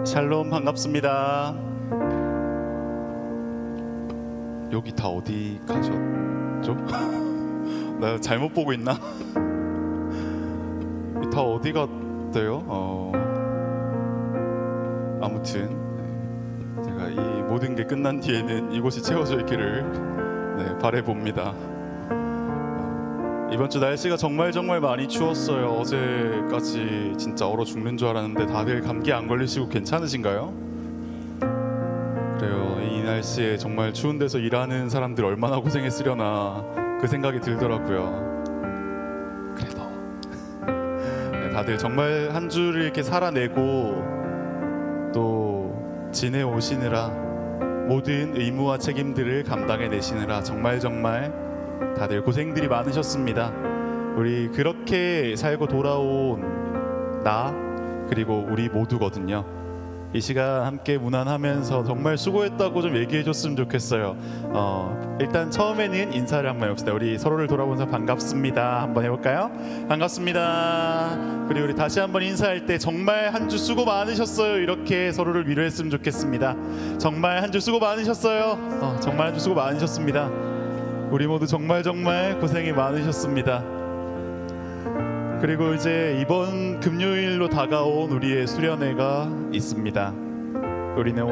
샬롬, 반갑습니다. 여기 다 어디 가셨죠? 나 잘못 보고 있나? 다 어디 갔대요? 아무튼 제가 이 모든 게 끝난 뒤에는 이곳이 채워져 있기를 바라봅니다. 이번 주 날씨가 정말 많이 추웠어요. 어제까지 진짜 얼어 죽는 줄 알았는데 다들 감기 안 걸리시고 괜찮으신가요? 그래요. 이 날씨에 정말 추운 데서 일하는 사람들 얼마나 고생했으려나 그 생각이 들더라고요. 그래도 다들 정말 한 주를 이렇게 살아내고 또 지내오시느라 모든 의무와 책임들을 감당해내시느라 정말 다들 고생들이 많으셨습니다. 우리 그렇게 살고 돌아온 나 그리고 우리 모두거든요. 이 시간 함께 문안하면서 정말 수고했다고 좀 얘기해 줬으면 좋겠어요. 일단 처음에는 인사를 한번 해봅시다. 우리 서로를 돌아보면서 반갑습니다 한번 해볼까요? 반갑습니다. 그리고 우리 다시 한번 인사할 때 정말 한 주 수고 많으셨어요 이렇게 서로를 위로했으면 좋겠습니다. 정말 한 주 수고 많으셨어요. 정말 한 주 수고 많으셨습니다. 우리 모두 정말 고생이 많으셨습니다. 그리고 이제 이번 금요일로 다가온 우리의 수련회가 있습니다. 우리는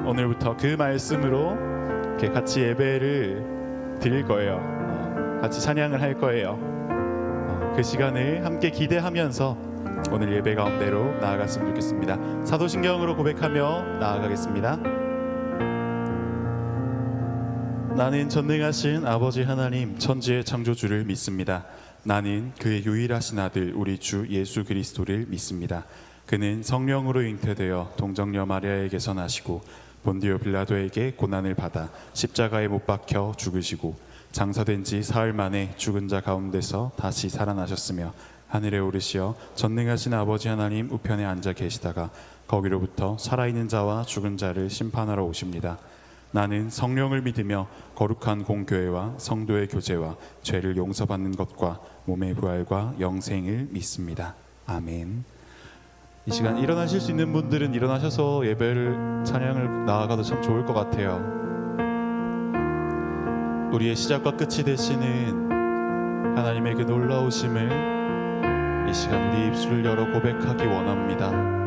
오늘부터 그 말씀으로 이렇게 같이 예배를 드릴 거예요. 같이 찬양을 할 거예요. 그 시간을 함께 기대하면서 오늘 예배 가운데로 나아갔으면 좋겠습니다. 사도신경으로 고백하며 나아가겠습니다. 나는 전능하신 아버지 하나님 천지의 창조주를 믿습니다. 나는 그의 유일하신 아들 우리 주 예수 그리스도를 믿습니다. 그는 성령으로 잉태되어 동정녀 마리아에게서 나시고 본디오 빌라도에게 고난을 받아 십자가에 못 박혀 죽으시고 장사된 지 사흘 만에 죽은 자 가운데서 다시 살아나셨으며 하늘에 오르시어 전능하신 아버지 하나님 우편에 앉아 계시다가 거기로부터 살아있는 자와 죽은 자를 심판하러 오십니다. 나는 성령을 믿으며 거룩한 공교회와 성도의 교제와 죄를 용서받는 것과 몸의 부활과 영생을 믿습니다. 아멘. 이 시간 일어나실 수 있는 분들은 일어나셔서 예배를 찬양을 나아가도 참 좋을 것 같아요. 우리의 시작과 끝이 되시는 하나님의 그 놀라우심을 이 시간 우리 입술을 열어 고백하기 원합니다.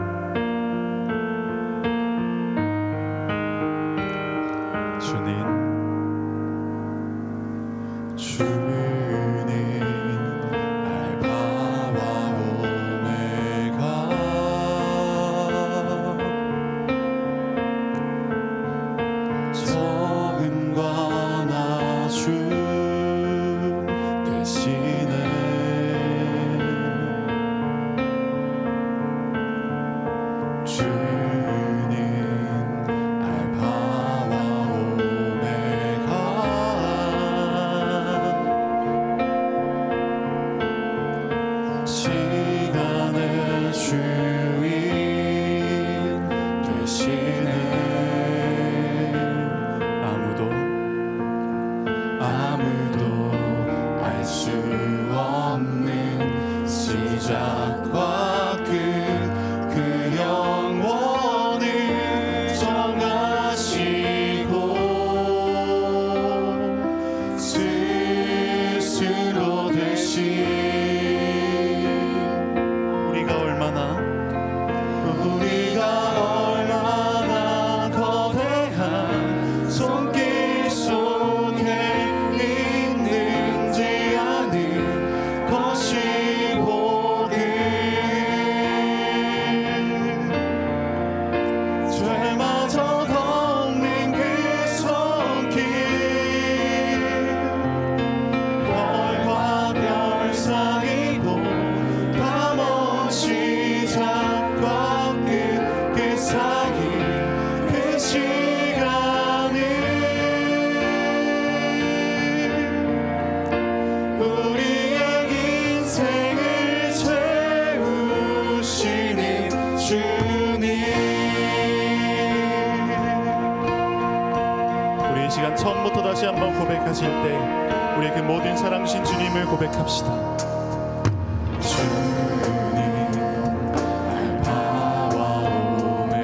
처음부터 다시 한번 고백하실 때 우리의 그 모든 사랑 주신 주님을 고백합시다. 주님 알파와 오메가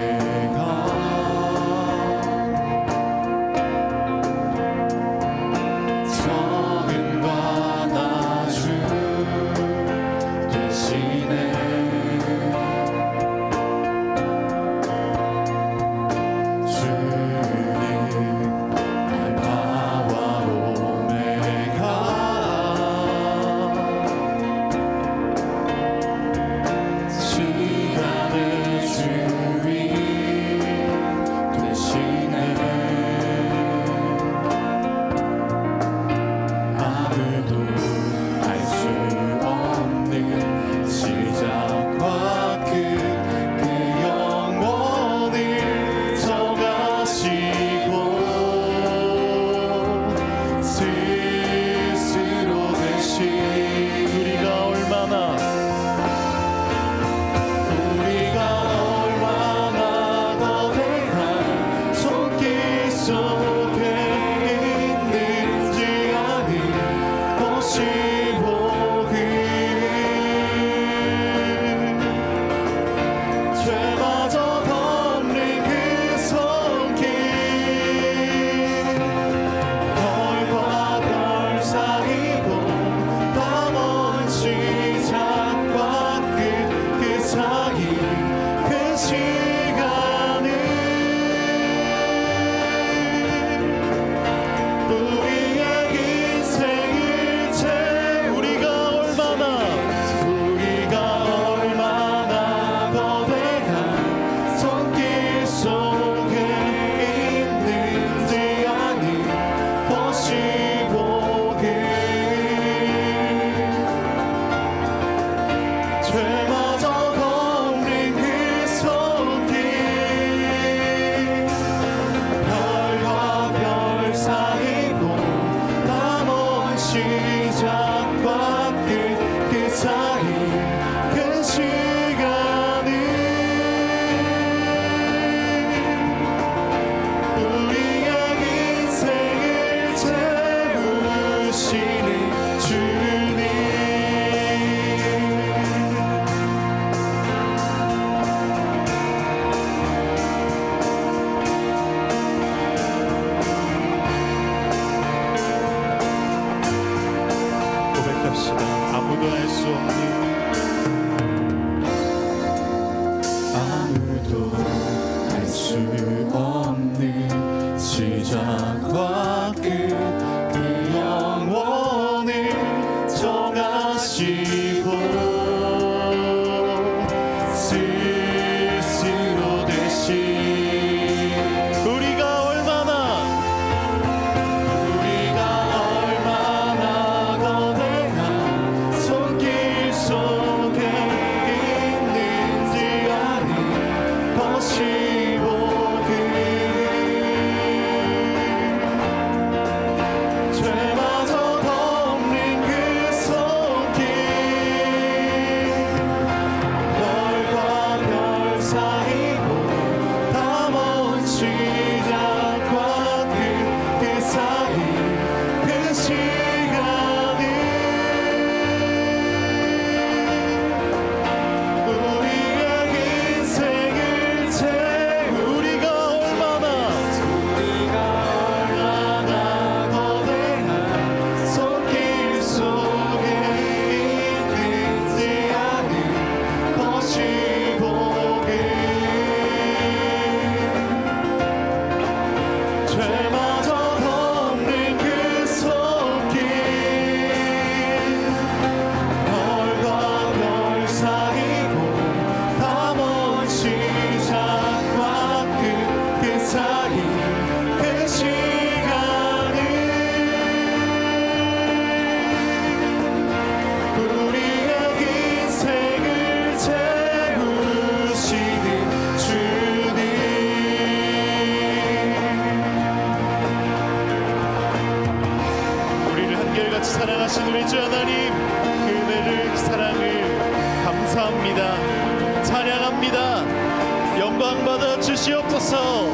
전능하신 우리 주 하나님, 그 은혜를 사랑을 감사합니다. 찬양합니다. 영광 받아 주시옵소서.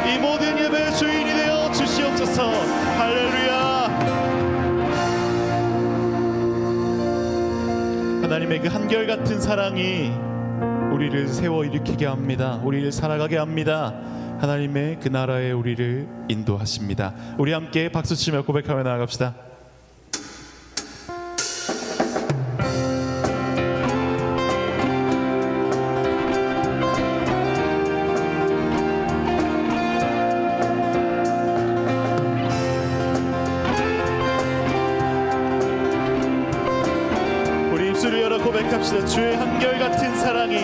이 모든 예배의 주인이 되어 주시옵소서. 할렐루야. 하나님의 그 한결같은 사랑이 우리를 세워 일으키게 합니다. 우리를 살아가게 합니다. 하나님의 그 나라에 우리를 인도하십니다. 우리 함께 박수치며 고백하며 나아갑시다. 우리 입술을 열어 고백합시다. 주의 한결같은 사랑이,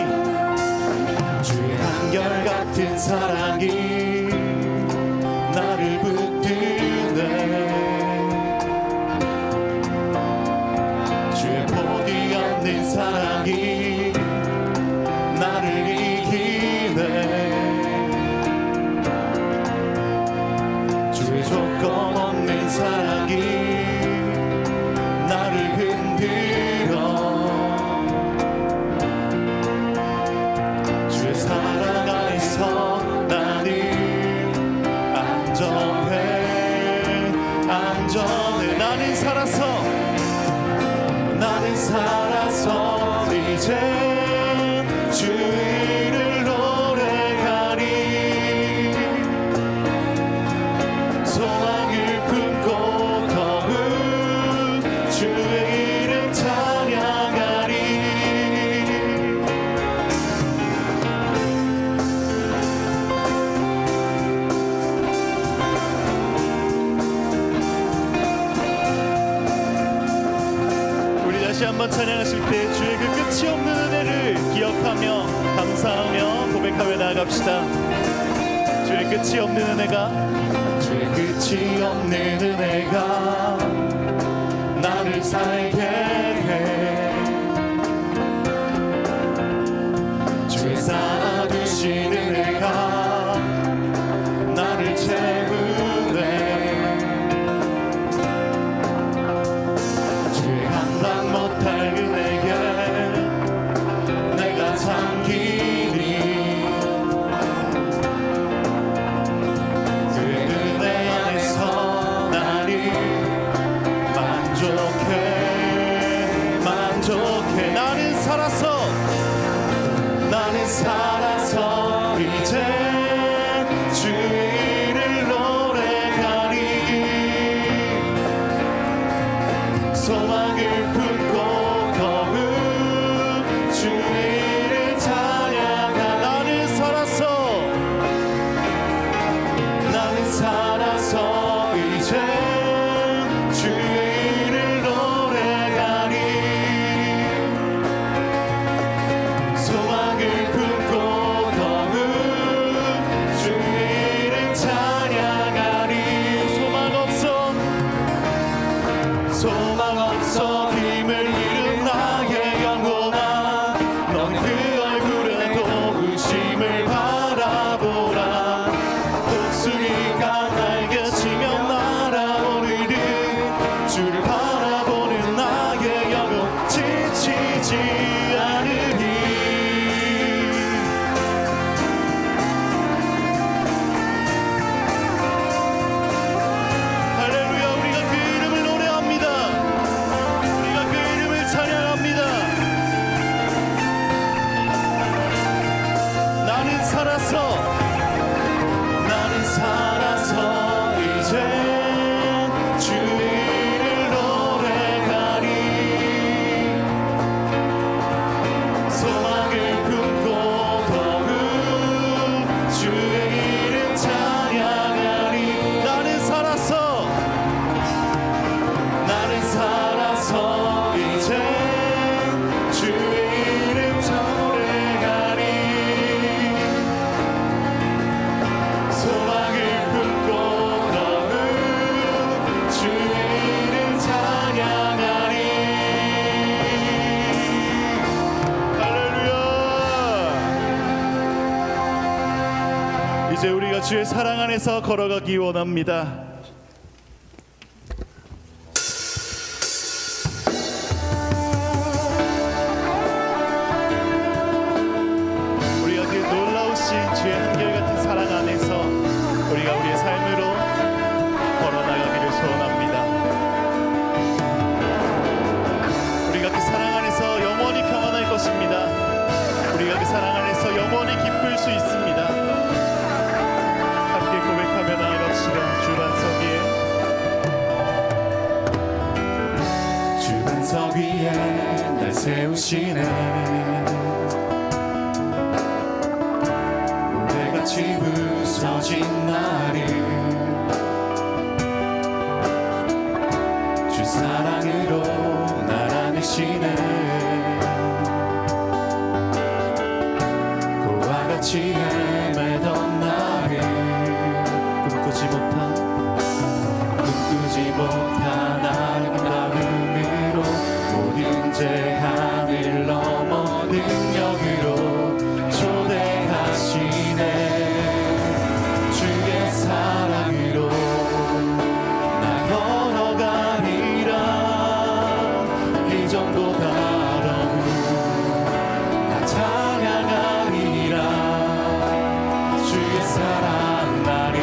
주의 한결같은 사랑이 나를 붙드네. 주의 포기 않는 사랑이 나를 이기네. 주의 조건 없는 사랑이 나를 흔들어. 주의 사랑 안에서 나는 안전해, 안전해. 나는 살아서 이제 주를 노래하리. 소망을 품고 더욱 주의 이름 찬양하리. 우리 다시 한번 찬양하실 때 주의 그 끝이 없는 은혜를 기억하며 감사하며 고백하며 나아갑시다. 주의 끝이 없는 은혜가, 주의 끝이 없는 은혜가 나를 살게 해. 주의 쌓아두신 은혜가 나를 채우네. 주의 감당 못할 은혜에 내가 잠기니. 그의 은혜 안에서 나는 만족해. 나는 살아서 이제 주를 노래하리. 소망을 품고 더욱 주를 찬양하. 나는 살아서 이제 주를 노래하리. 소망을 품고 더욱 주를 찬양하리. 소망 없어 힘을 잃은 나의 영혼아, 넌 그 얼굴에 또 의심을 바라보라. 독수리가 날개치며 날아오르듯 주를 바라보는 나의 영혼 지치지 않으니. 할렐루야. 우리가 그 이름을 노래합니다. 우리가 그 이름을 찬양합니다. 나는 살아서 이제 주를 노래하리. 소망을 품고 더욱 주의 이름 찬양하리. 나는 살아서 이제 주의 이름 노래하리. 소망을 품고 더욱 주의 이름 찬양하리. 할렐루야. 이제 우리가 주의 사랑 안에서 걸어가기 원합니다. 당신의 모래같이 부서진 나를 주 사랑으로 날 안으시네. 고와 같이 헤매던 나를 꿈꾸지 못한 아름다움으로 모든 제한을 넘어 능력으로 초대하시네. 주의 사랑으로 나 걸어가리라. 이전보다 더욱 나 찬양하리라. 주의 사랑 나를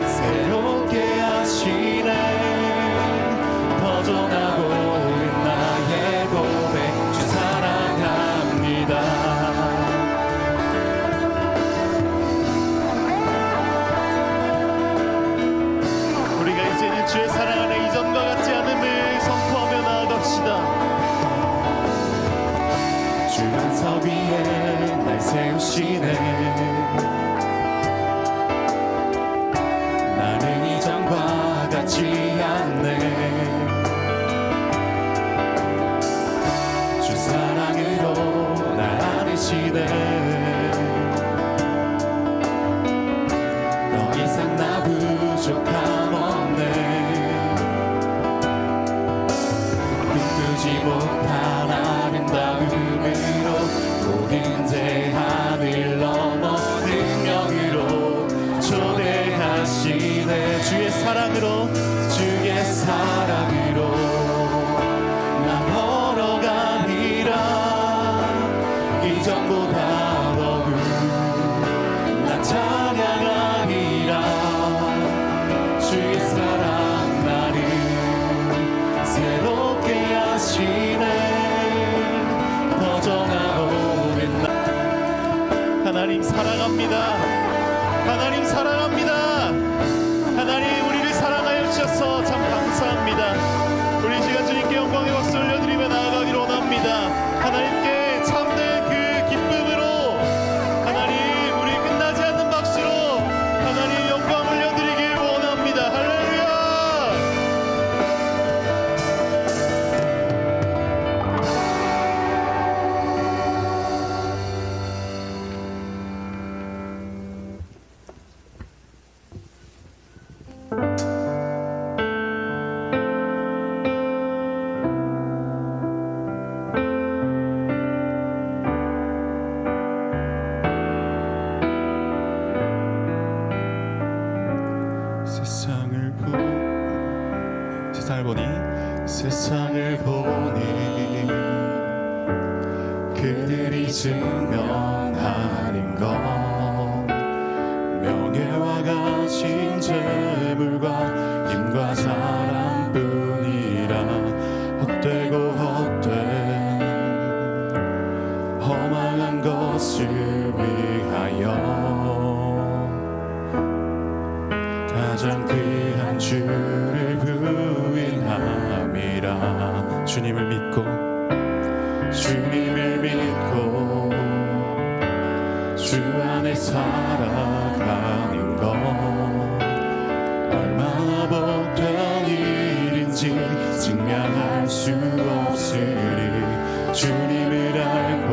새롭게 하시네. 퍼져나고 오는 나의 고백 주 사랑합니다. 우리가 이제는 주의 사랑 안에 이전과 같지 않음을 선포하며 나아갑시다. 주 반석 위에 날 세우시네. 나는 이전과 같지 않네. 주 사랑으로 날 안으시네. 더 이상 나 부족함 없네. 꿈꾸지 못한 아름다움으로 모든 제한을 넘어 능력으로 초대하시네. 주의 사랑으로 나 걸어가리라. 이전보다 더욱 나 찬양하리라. 주의 사랑 나를 새롭게 하시네. 퍼져나오는 나 하나님 사랑합니다. 하나님 사랑합니다. 하나님 우리를 사랑하여 주셔서 참 감사합니다. 우리 시간 주님께 영광의 박수 올려드리며 나아가기를 원합니다. 하나님께 참된 그 기쁨으로 하나님 우리 끝나지 않는 박수로 하나님 영광 올려드리길 원합니다. 할렐루야. 세상을 보니 그들이 증명하는 건 명예와 가진 재물과 힘과 자랑뿐이라. 헛되고 헛된 허망한 것을 위하여 가장 귀한 주를 부인함이라. 주님을 믿고 주 안에 살아가는 것 얼마나 복된 일인지 증명할 수 없으리. 주님을 알고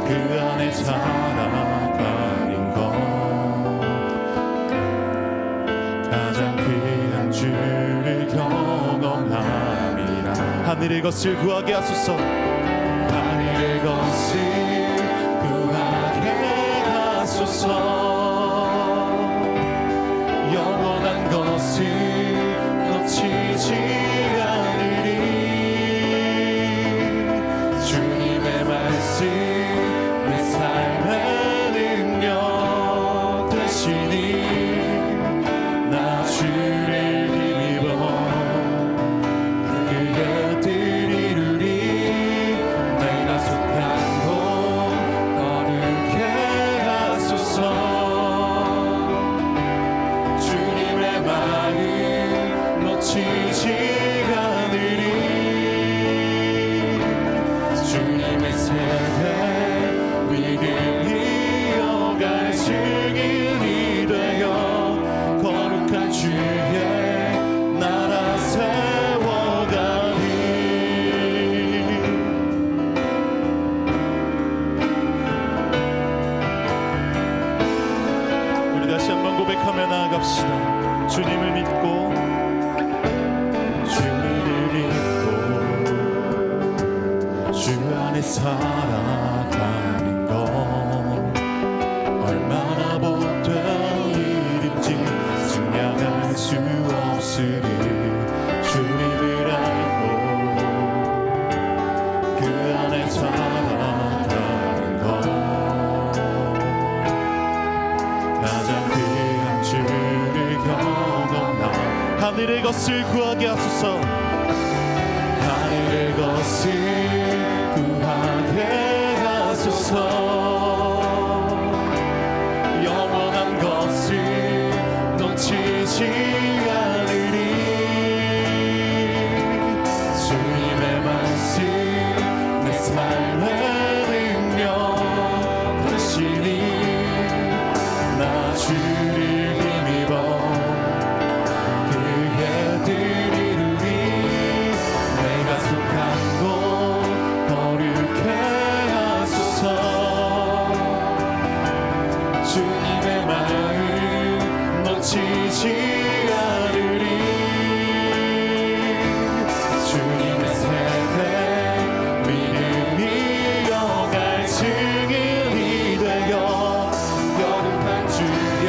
그 안에 살아가는 것 가장 귀한 주를 경험함이라. 하늘의 것을 구하게 하소서. 하늘의 것을 구하게 하소서. 영원한 것을 놓치지 않으리. 주님의 말씀 내 삶의 능력 되시니 나 주를 힘입어 그의 뜻 이루리. 내가 속한 곳 다시 한번 고백하며 나아갑시다. 주님을 믿고 주 안에 살아가는 것 얼마나 복된 일인지 증명할 수 없으리. 주님을 알고 그 안에 살아가는 것 가장 귀한 주를 경험나. 하늘의 것을 구하게 하소서. 하늘의 것을 구하게 하소서. 영원한 것을 놓치지 않으리. 주님의 말씀 내 삶의 능력 되시니 나 주를 힘입어 그의 뜻 이루리. 내가 속한 곳 거룩해 하소서. 주님의 마음 놓치지 않으리. 주님의 세대 믿음이 여갈 증인이 되어 거룩한 주의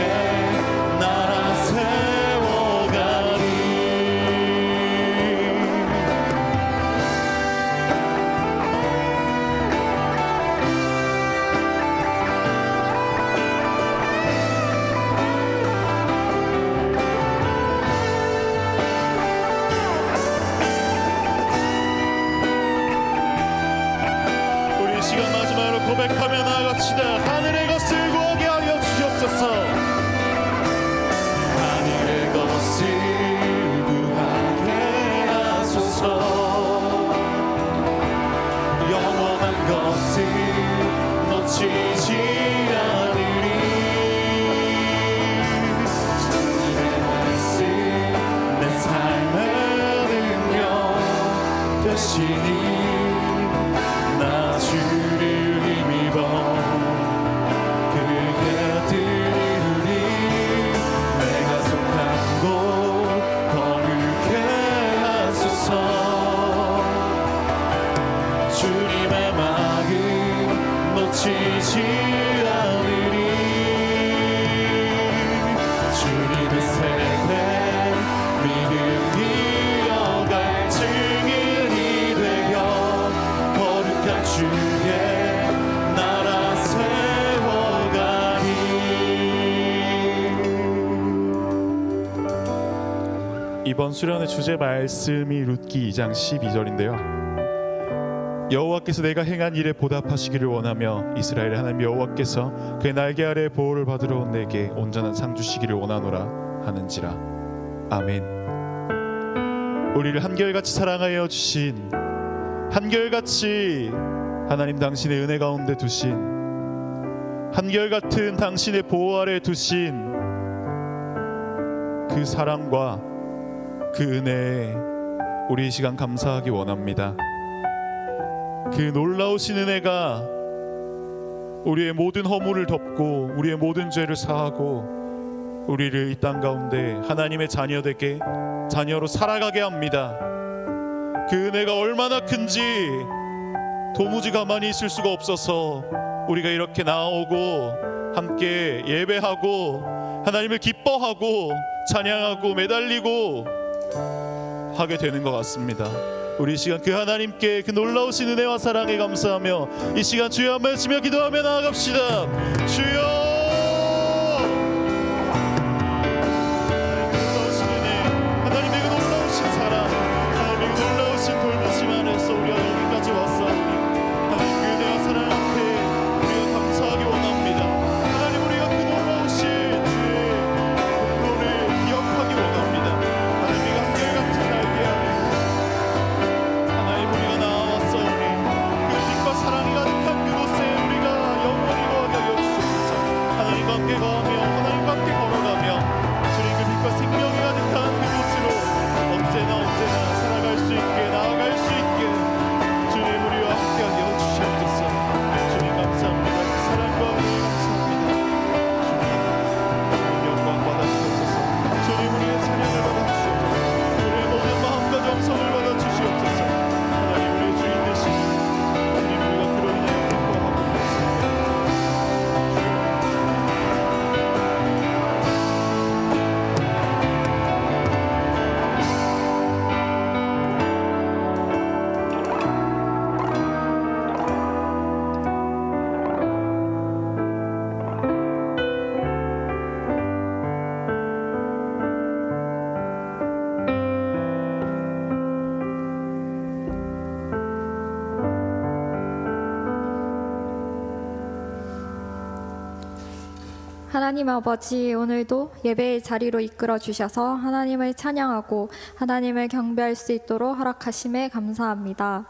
나라 세워가리. 우리 시간 마지막으로 고백하며 나아갑시다. 하늘의 것을 구하게 하여 주시옵소서. 하늘의 것을 구하게 하소서. 영원한 것을 놓치지 않으리. 주님의 말씀 내 삶의 능력 되시니 나 주를 힘입어 그의 뜻 이루리. 내가 속한 곳 거룩해 하소서. 주님의 마음 놓치지 않으리. 주님의 세대 믿음이 여갈 증인이 되어 거룩한 주의 나라 세워가리. 이번 수련의 주제 말씀이 룻기 2장 12절인데요. 여호와께서 내가 행한 일에 보답하시기를 원하며 이스라엘의 하나님 여호와께서 그의 날개 아래 보호를 받으러 온 내게 온전한 상 주시기를 원하노라 하는지라. 아멘. 우리를 한결같이 사랑하여 주신, 한결같이 하나님 당신의 은혜 가운데 두신, 한결같은 당신의 보호 아래 두신 그 사랑과 그 은혜에 우리 이 시간 감사하기 원합니다. 그 놀라우신 은혜가 우리의 모든 허물을 덮고 우리의 모든 죄를 사하고 우리를 이 땅 가운데 하나님의 자녀되게, 자녀로 살아가게 합니다. 그 은혜가 얼마나 큰지 도무지 가만히 있을 수가 없어서 우리가 이렇게 나오고 함께 예배하고 하나님을 기뻐하고 찬양하고 매달리고 하게 되는 것 같습니다. 우리 이 시간 그 하나님께 그 놀라우신 은혜와 사랑에 감사하며 이 시간 주여 한번 외치며 기도하며 나아갑시다. 주여, 놀라우신 은혜, 하나님의 그 놀라우신 사랑, 하나님의 그 놀라우신 돌보심 안에서 우리가 여기까지 왔사오니 하나님 그 은혜와 사랑 앞에 우리가 감사하기 원합니다. 하나님 우리가 그 놀라우신 주의 공로를 기억하기 원합니다. 하나님의 한결같은 날개 아래 하나님 우리가 나와왔사오니 그 빛과 사랑이 가득한 그곳에 우리가 영원히 거하게 하여 주옵소서. 하나님 아버지, 오늘도 예배의 자리로 이끌어 주셔서 하나님을 찬양하고 하나님을 경배할 수 있도록 허락하심에 감사합니다.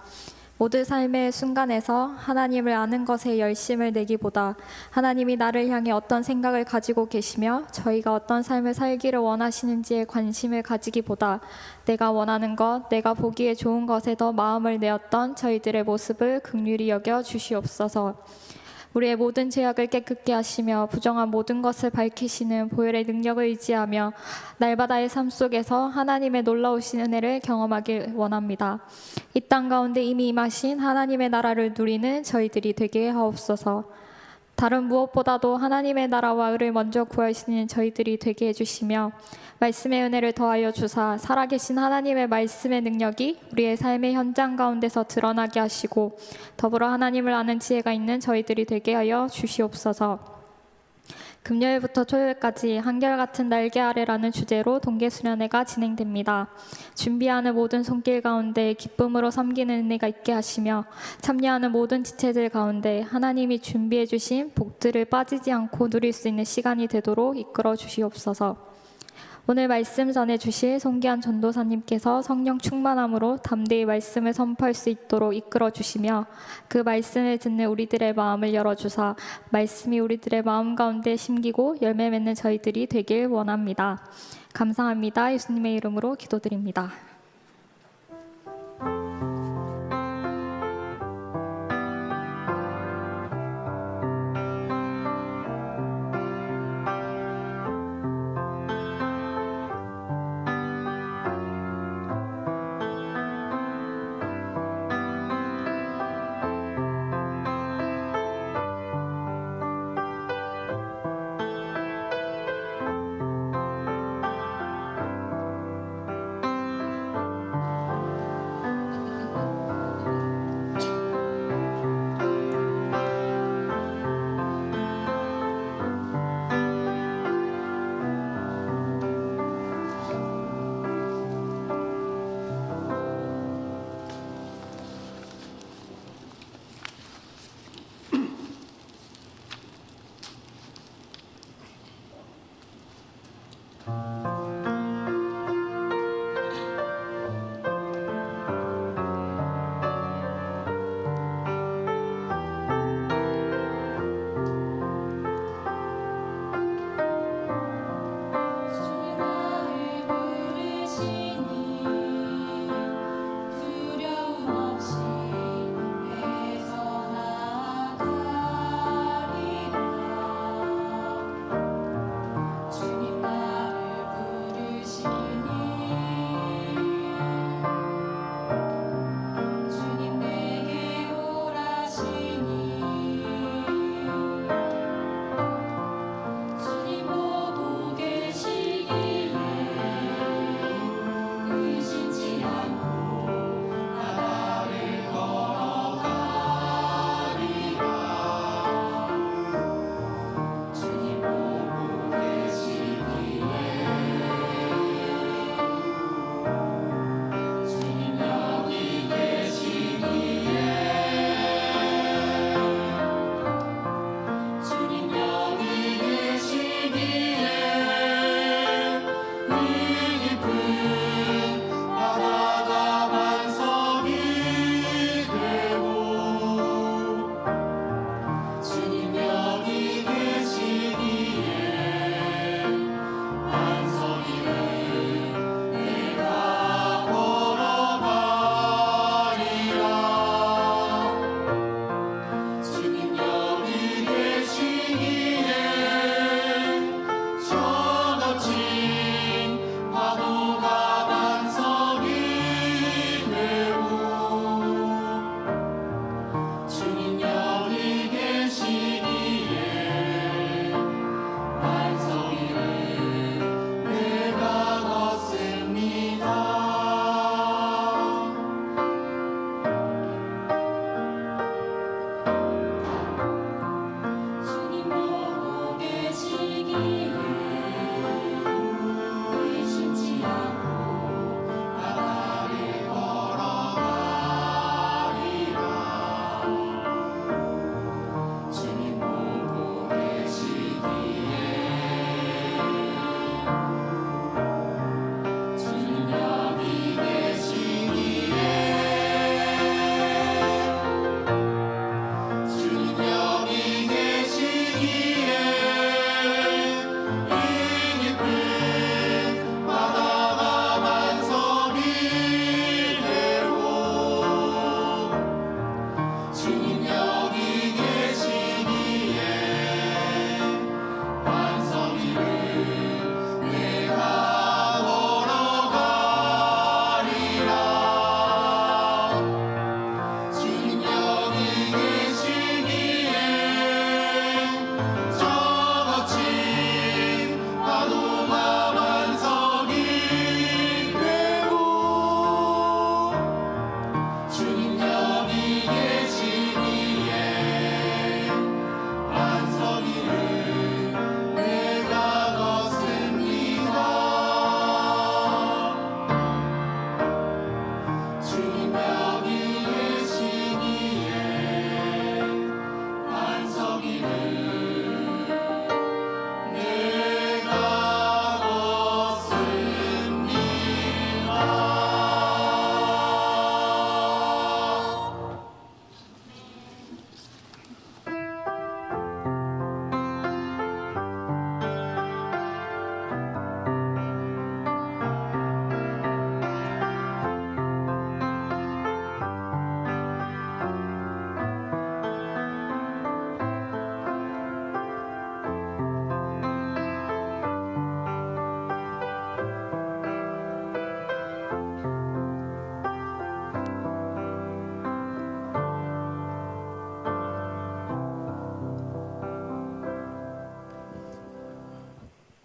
모든 삶의 순간에서 하나님을 아는 것에 열심을 내기보다 하나님이 나를 향해 어떤 생각을 가지고 계시며 저희가 어떤 삶을 살기를 원하시는지에 관심을 가지기보다 내가 원하는 것, 내가 보기에 좋은 것에 더 마음을 내었던 저희들의 모습을 긍휼히 여겨 주시옵소서. 우리의 모든 죄악을 깨끗게 하시며 부정한 모든 것을 밝히시는 보혈의 능력을 의지하며 날마다의 삶 속에서 하나님의 놀라우신 은혜를 경험하길 원합니다. 이 땅 가운데 이미 임하신 하나님의 나라를 누리는 저희들이 되게 하옵소서. 다른 무엇보다도 하나님의 나라와 의를 먼저 구하시는 저희들이 되게 해주시며 말씀의 은혜를 더하여 주사 살아계신 하나님의 말씀의 능력이 우리의 삶의 현장 가운데서 드러나게 하시고 더불어 하나님을 아는 지혜가 있는 저희들이 되게 하여 주시옵소서. 금요일부터 토요일까지 한결같은 날개 아래라는 주제로 동계수련회가 진행됩니다. 준비하는 모든 손길 가운데 기쁨으로 섬기는 은혜가 있게 하시며 참여하는 모든 지체들 가운데 하나님이 준비해 주신 복들을 빠지지 않고 누릴 수 있는 시간이 되도록 이끌어 주시옵소서. 오늘 말씀 전해주실 손기한 전도사님께서 성령 충만함으로 담대히 말씀을 선포할 수 있도록 이끌어 주시며 그 말씀을 듣는 우리들의 마음을 열어주사 말씀이 우리들의 마음 가운데 심기고 열매 맺는 저희들이 되길 원합니다. 감사합니다. 예수님의 이름으로 기도드립니다. 주님 나를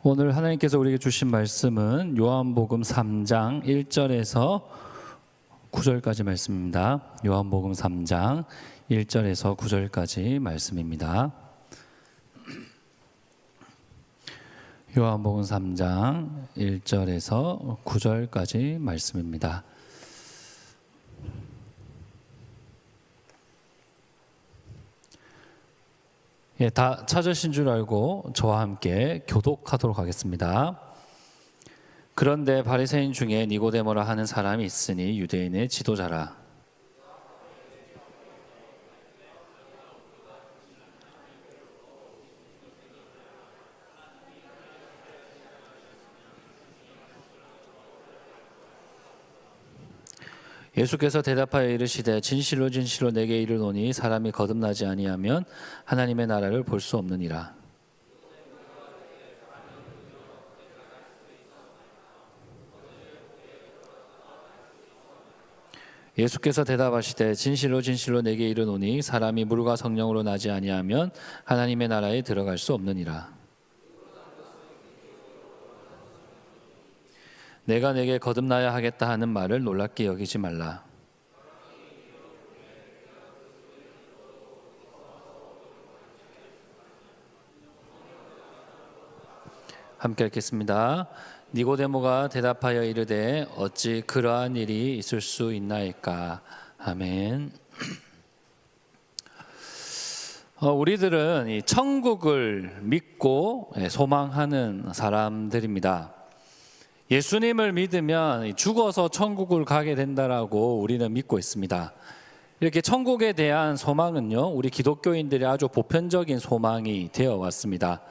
오늘 하나님께서 우리에게 주신 말씀은 요한복음 3장 1절에서 9절까지 말씀입니다. 요한복음 3장 1절에서 9절까지 말씀입니다. 요한복음 3장 1절에서 9절까지 말씀입니다. 예, 다 찾으신 줄 알고 저와 함께 교독하도록 하겠습니다. 그런데 바리새인 중에 니고데모라 하는 사람이 있으니 유대인의 지도자라. 예수께서 대답하여 이르시되 진실로 진실로 내게 이르노니 사람이 거듭나지 아니하면 하나님의 나라를 볼 수 없느니라. 예수께서 대답하시되 진실로 진실로 내게 이르노니 사람이 물과 성령으로 나지 아니하면 하나님의 나라에 들어갈 수 없느니라. 내가 내게 거듭나야 하겠다 하는 말을 놀랍게 여기지 말라. 함께 읽겠습니다. 니고데모가 대답하여 이르되 어찌 그러한 일이 있을 수 있나이까. 아멘. 우리들은 이 천국을 믿고 소망하는 사람들입니다. 예수님을 믿으면 죽어서 천국을 가게 된다라고 우리는 믿고 있습니다. 이렇게 천국에 대한 소망은요, 우리 기독교인들의 아주 보편적인 소망이 되어 왔습니다.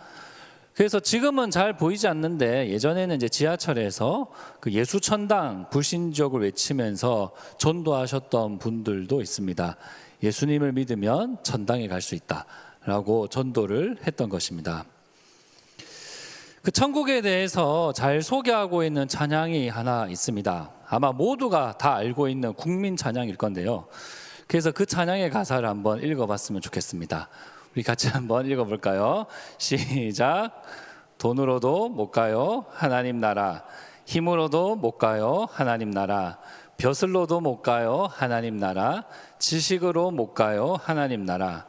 그래서 지금은 잘 보이지 않는데 예전에는 이제 지하철에서 그 예수천당 불신지옥을 외치면서 전도하셨던 분들도 있습니다. 예수님을 믿으면 천당에 갈 수 있다라고 전도를 했던 것입니다. 그 천국에 대해서 잘 소개하고 있는 찬양이 하나 있습니다. 아마 모두가 다 알고 있는 국민 찬양일 건데요. 그래서 그 찬양의 가사를 한번 읽어봤으면 좋겠습니다. 우리 같이 한번 읽어볼까요? 시작. 돈으로도 못 가요 하나님 나라, 힘으로도 못 가요 하나님 나라, 벼슬로도 못 가요 하나님 나라, 지식으로 못 가요 하나님 나라,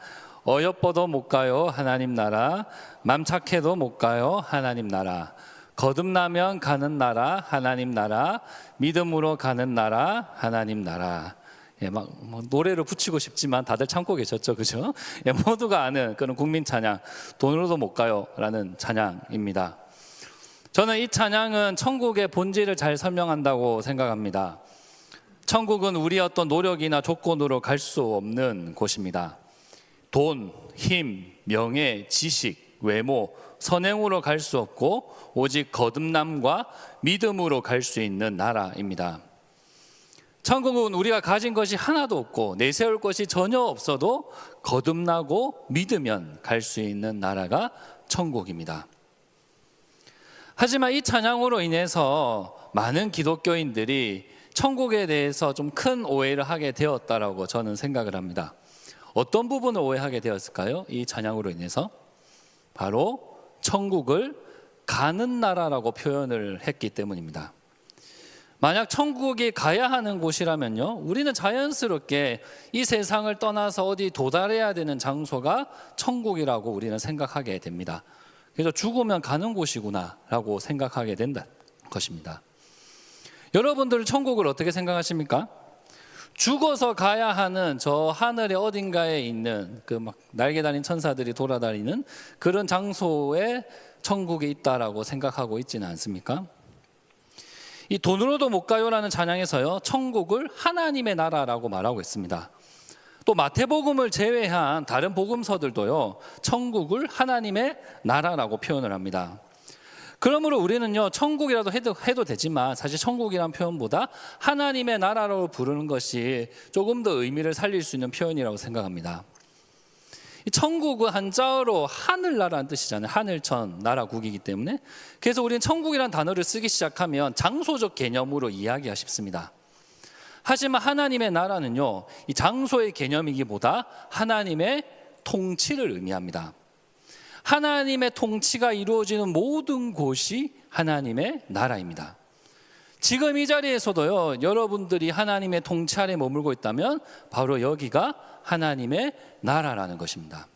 어여뻐도 못 가요 하나님 나라, 맘 착해도 못 가요 하나님 나라, 거듭나면 가는 나라 하나님 나라, 믿음으로 가는 나라 하나님 나라. 예, 막 노래를 붙이고 싶지만 다들 참고 계셨죠, 그죠? 예, 모두가 아는 그런 국민 찬양, 돈으로도 못 가요라는 찬양입니다. 저는 이 찬양은 천국의 본질을 잘 설명한다고 생각합니다. 천국은 우리의 어떤 노력이나 조건으로 갈 수 없는 곳입니다. 돈, 힘, 명예, 지식, 외모, 선행으로 갈 수 없고 오직 거듭남과 믿음으로 갈 수 있는 나라입니다. 천국은 우리가 가진 것이 하나도 없고 내세울 것이 전혀 없어도 거듭나고 믿으면 갈 수 있는 나라가 천국입니다. 하지만 이 찬양으로 인해서 많은 기독교인들이 천국에 대해서 좀 큰 오해를 하게 되었다라고 저는 생각을 합니다. 어떤 부분을 오해하게 되었을까요? 이 찬양으로 인해서 바로 천국을 가는 나라라고 표현을 했기 때문입니다. 만약 천국이 가야 하는 곳이라면요, 우리는 자연스럽게 이 세상을 떠나서 어디 도달해야 되는 장소가 천국이라고 우리는 생각하게 됩니다. 그래서 죽으면 가는 곳이구나 라고 생각하게 된다는 것입니다. 여러분들 천국을 어떻게 생각하십니까? 죽어서 가야 하는 저 하늘의 어딘가에 있는 그 막 날개 달린 천사들이 돌아다니는 그런 장소에 천국이 있다라고 생각하고 있지는 않습니까? 이 돈으로도 못 가요라는 찬양에서요, 천국을 하나님의 나라라고 말하고 있습니다. 또 마태복음을 제외한 다른 복음서들도요, 천국을 하나님의 나라라고 표현을 합니다. 그러므로 우리는요, 천국이라도 해도 되지만 사실 천국이라는 표현보다 하나님의 나라로 부르는 것이 조금 더 의미를 살릴 수 있는 표현이라고 생각합니다. 이 천국은 한자어로 하늘나라는 뜻이잖아요. 하늘천, 나라국이기 때문에. 그래서 우리는 천국이라는 단어를 쓰기 시작하면 장소적 개념으로 이해하기가 쉽습니다. 하지만 하나님의 나라는요, 이 장소의 개념이기보다 하나님의 통치를 의미합니다. 하나님의 통치가 이루어지는 모든 곳이 하나님의 나라입니다. 지금 이 자리에서도요, 여러분들이 하나님의 통치 아래 머물고 있다면 바로 여기가 하나님의 나라라는 것입니다.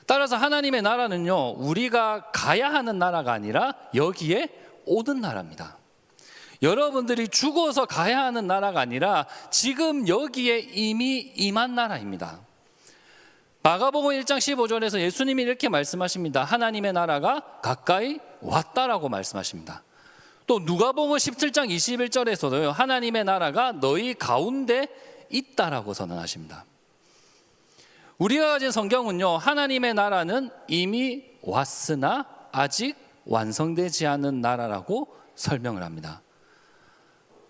따라서 하나님의 나라는요, 우리가 가야 하는 나라가 아니라 여기에 오는 나라입니다. 여러분들이 죽어서 가야 하는 나라가 아니라 지금 여기에 이미 임한 나라입니다. 마가복음 1장 15절에서 예수님이 이렇게 말씀하십니다. 하나님의 나라가 가까이 왔다라고 말씀하십니다. 또 누가복음 17장 21절에서도요, 하나님의 나라가 너희 가운데 있다라고 선언하십니다. 우리가 가진 성경은요, 하나님의 나라는 이미 왔으나 아직 완성되지 않은 나라라고 설명을 합니다.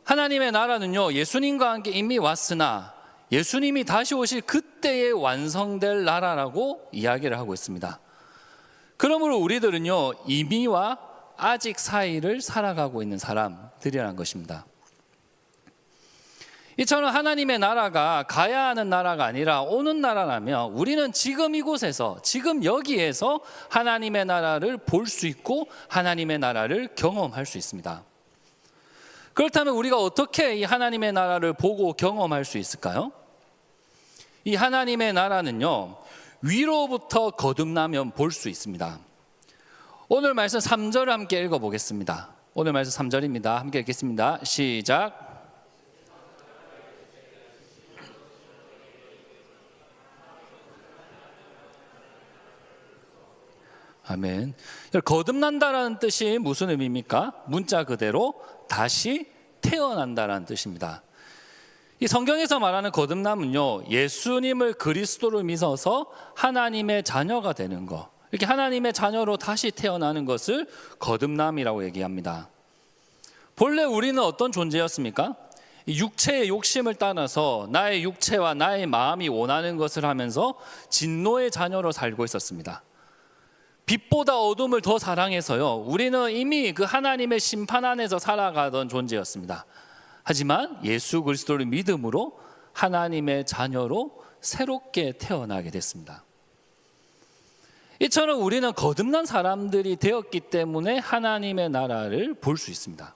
하나님의 나라는요, 예수님과 함께 이미 왔으나 예수님이 다시 오실 그때에 완성될 나라라고 이야기를 하고 있습니다. 그러므로 우리들은요, 이미와 아직 사이를 살아가고 있는 사람들이라는 것입니다. 이처럼 하나님의 나라가 가야 하는 나라가 아니라 오는 나라라면 우리는 지금 이곳에서, 지금 여기에서 하나님의 나라를 볼 수 있고 하나님의 나라를 경험할 수 있습니다. 그렇다면 우리가 어떻게 이 하나님의 나라를 보고 경험할 수 있을까요? 이 하나님의 나라는요, 위로부터 거듭나면 볼 수 있습니다. 오늘 말씀 3절을 함께 읽어보겠습니다. 오늘 말씀 3절입니다. 함께 읽겠습니다. 시작. 아멘. 거듭난다라는 뜻이 무슨 의미입니까? 문자 그대로 다시 태어난다라는 뜻입니다. 이 성경에서 말하는 거듭남은요, 예수님을 그리스도로 믿어서 하나님의 자녀가 되는 것, 이렇게 하나님의 자녀로 다시 태어나는 것을 거듭남이라고 얘기합니다. 본래 우리는 어떤 존재였습니까? 육체의 욕심을 따라서 나의 육체와 나의 마음이 원하는 것을 하면서 진노의 자녀로 살고 있었습니다. 빛보다 어둠을 더 사랑해서요, 우리는 이미 그 하나님의 심판 안에서 살아가던 존재였습니다. 하지만 예수 그리스도를 믿음으로 하나님의 자녀로 새롭게 태어나게 됐습니다. 이처럼 우리는 거듭난 사람들이 되었기 때문에 하나님의 나라를 볼 수 있습니다.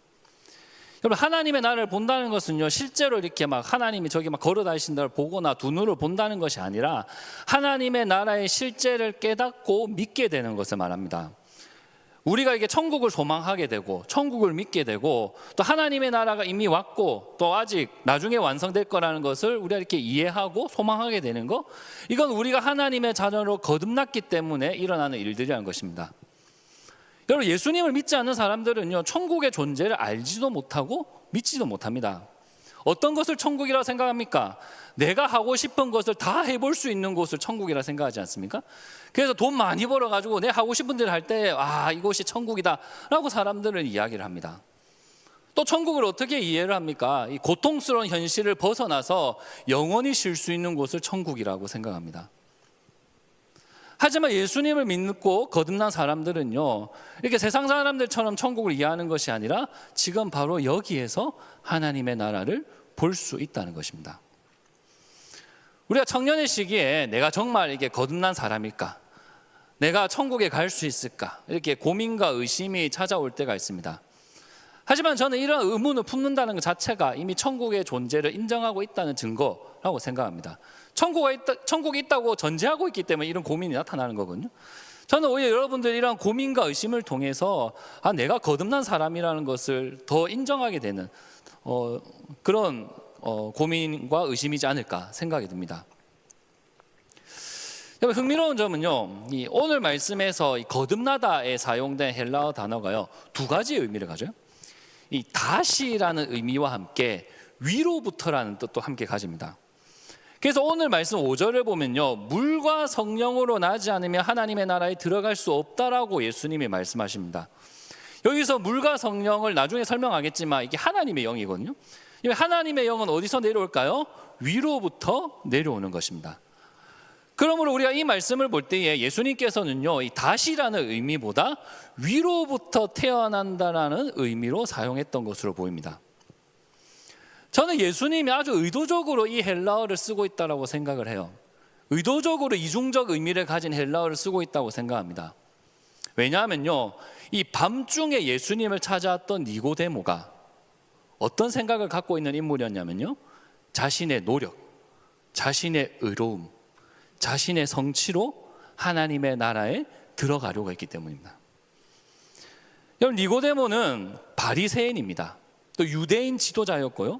여러분, 하나님의 나라를 본다는 것은요, 실제로 이렇게 막 하나님이 저기 막 걸어 다니신다를 보거나 두 눈으로 본다는 것이 아니라 하나님의 나라의 실제를 깨닫고 믿게 되는 것을 말합니다. 우리가 이게 천국을 소망하게 되고 천국을 믿게 되고 또 하나님의 나라가 이미 왔고 또 아직 나중에 완성될 거라는 것을 우리가 이렇게 이해하고 소망하게 되는 것, 이건 우리가 하나님의 자녀로 거듭났기 때문에 일어나는 일들이라는 것입니다. 여러분, 예수님을 믿지 않는 사람들은요, 천국의 존재를 알지도 못하고 믿지도 못합니다. 어떤 것을 천국이라고 생각합니까? 내가 하고 싶은 것을 다 해볼 수 있는 곳을 천국이라 생각하지 않습니까? 그래서 돈 많이 벌어가지고 내 하고 싶은 대로 할 때 이곳이 천국이다 라고 사람들은 이야기를 합니다. 또 천국을 어떻게 이해를 합니까? 이 고통스러운 현실을 벗어나서 영원히 쉴 수 있는 곳을 천국이라고 생각합니다. 하지만 예수님을 믿고 거듭난 사람들은요, 이렇게 세상 사람들처럼 천국을 이해하는 것이 아니라 지금 바로 여기에서 하나님의 나라를 볼 수 있다는 것입니다. 우리가 청년의 시기에 내가 정말 이게 거듭난 사람일까? 내가 천국에 갈 수 있을까? 이렇게 고민과 의심이 찾아올 때가 있습니다. 하지만 저는 이런 의문을 품는다는 것 자체가 이미 천국의 존재를 인정하고 있다는 증거라고 생각합니다. 천국이 있다고 전제하고 있기 때문에 이런 고민이 나타나는 거거든요. 저는 오히려 여러분들이 이런 고민과 의심을 통해서 내가 거듭난 사람이라는 것을 더 인정하게 되는 그런 고민과 의심이지 않을까 생각이 듭니다. 흥미로운 점은요, 오늘 말씀에서 거듭나다에 사용된 헬라어 단어가요, 두 가지 의미를 가져요. 이 다시라는 의미와 함께 위로부터라는 뜻도 함께 가집니다. 그래서 오늘 말씀 5절을 보면요, 물과 성령으로 나지 않으면 하나님의 나라에 들어갈 수 없다라고 예수님이 말씀하십니다. 여기서 물과 성령을 나중에 설명하겠지만 이게 하나님의 영이거든요. 하나님의 영은 어디서 내려올까요? 위로부터 내려오는 것입니다. 그러므로 우리가 이 말씀을 볼 때에 예수님께서는요, 이 다시라는 의미보다 위로부터 태어난다라는 의미로 사용했던 것으로 보입니다. 저는 예수님이 아주 의도적으로 이 헬라어를 쓰고 있다고 생각을 해요. 의도적으로 이중적 의미를 가진 헬라어를 쓰고 있다고 생각합니다. 왜냐하면요, 이 밤중에 예수님을 찾아왔던 니고데모가 어떤 생각을 갖고 있는 인물이었냐면요, 자신의 노력, 자신의 의로움, 자신의 성취로 하나님의 나라에 들어가려고 했기 때문입니다. 여러분, 니고데모는 바리새인입니다. 또 유대인 지도자였고요,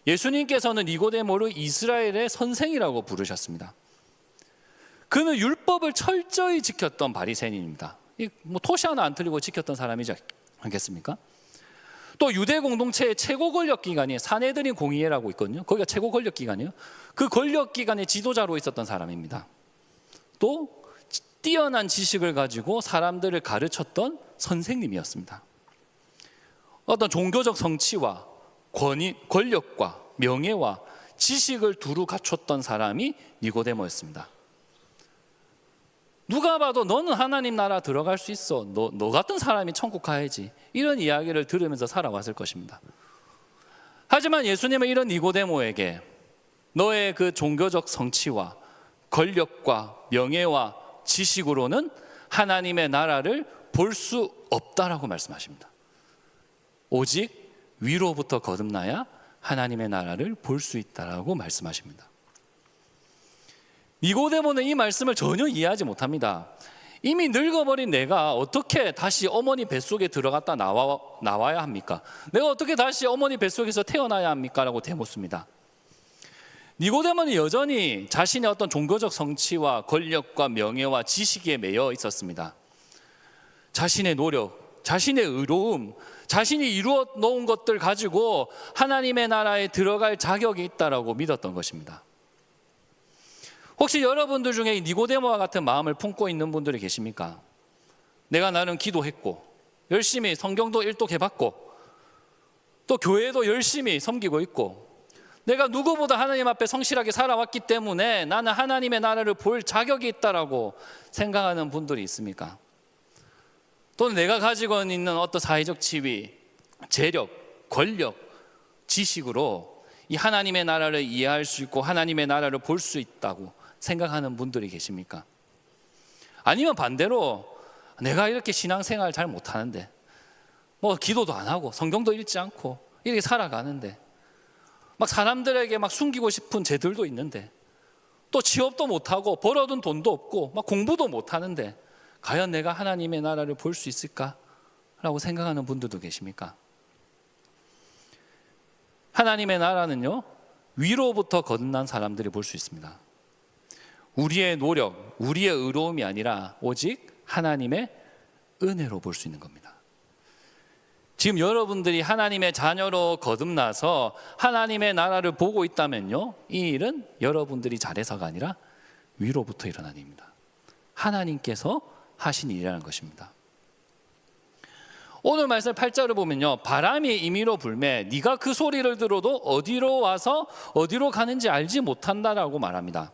예수님께서는 니고데모를 이스라엘의 선생이라고 부르셨습니다. 그는 율법을 철저히 지켰던 바리새인입니다. 토시 하나 안 틀리고 지켰던 사람이지 않겠습니까? 또 유대 공동체의 최고 권력 기관이 사내들인 공의회라고 있거든요. 거기가 최고 권력 기관이에요. 그 권력 기관의 지도자로 있었던 사람입니다. 또 뛰어난 지식을 가지고 사람들을 가르쳤던 선생님이었습니다. 어떤 종교적 성취와 권력과 명예와 지식을 두루 갖췄던 사람이 니고데모였습니다. 누가 봐도 너는 하나님 나라 들어갈 수 있어, 너 같은 사람이 천국 가야지, 이런 이야기를 들으면서 살아왔을 것입니다. 하지만 예수님은 이런 니고데모에게 너의 그 종교적 성취와 권력과 명예와 지식으로는 하나님의 나라를 볼 수 없다라고 말씀하십니다. 오직 위로부터 거듭나야 하나님의 나라를 볼 수 있다라고 말씀하십니다. 니고데모는 이 말씀을 전혀 이해하지 못합니다. 이미 늙어버린 내가 어떻게 다시 어머니 뱃속에 들어갔다 나와야 합니까? 내가 어떻게 다시 어머니 뱃속에서 태어나야 합니까? 라고 대묻습니다. 니고데모는 여전히 자신의 어떤 종교적 성취와 권력과 명예와 지식에 매여 있었습니다. 자신의 노력, 자신의 의로움, 자신이 이루어 놓은 것들 가지고 하나님의 나라에 들어갈 자격이 있다라고 믿었던 것입니다. 혹시 여러분들 중에 니고데모와 같은 마음을 품고 있는 분들이 계십니까? 내가 나름 기도했고 열심히 성경도 일독해봤고 또 교회도 열심히 섬기고 있고 내가 누구보다 하나님 앞에 성실하게 살아왔기 때문에 나는 하나님의 나라를 볼 자격이 있다라고 생각하는 분들이 있습니까? 또는 내가 가지고 있는 어떤 사회적 지위, 재력, 권력, 지식으로 이 하나님의 나라를 이해할 수 있고 하나님의 나라를 볼 수 있다고 생각하는 분들이 계십니까? 아니면 반대로 내가 이렇게 신앙생활 잘 못하는데 뭐 기도도 안 하고 성경도 읽지 않고 이렇게 살아가는데 막 사람들에게 막 숨기고 싶은 죄들도 있는데 또 취업도 못하고 벌어둔 돈도 없고 막 공부도 못하는데 과연 내가 하나님의 나라를 볼 수 있을까? 라고 생각하는 분들도 계십니까? 하나님의 나라는요, 위로부터 거듭난 사람들이 볼 수 있습니다. 우리의 노력, 우리의 의로움이 아니라 오직 하나님의 은혜로 볼 수 있는 겁니다. 지금 여러분들이 하나님의 자녀로 거듭나서 하나님의 나라를 보고 있다면요, 이 일은 여러분들이 잘해서가 아니라 위로부터 일어난 일입니다. 하나님께서 하신 일이라는 것입니다. 오늘 말씀 8절을 보면요, 바람이 임의로 불매 네가 그 소리를 들어도 어디로 와서 어디로 가는지 알지 못한다라고 말합니다.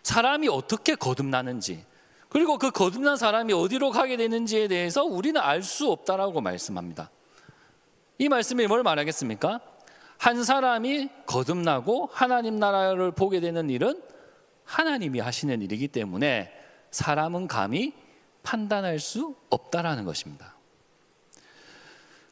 사람이 어떻게 거듭나는지 그리고 그 거듭난 사람이 어디로 가게 되는지에 대해서 우리는 알 수 없다라고 말씀합니다. 이 말씀이 뭘 말하겠습니까? 한 사람이 거듭나고 하나님 나라를 보게 되는 일은 하나님이 하시는 일이기 때문에 사람은 감히 판단할 수 없다라는 것입니다.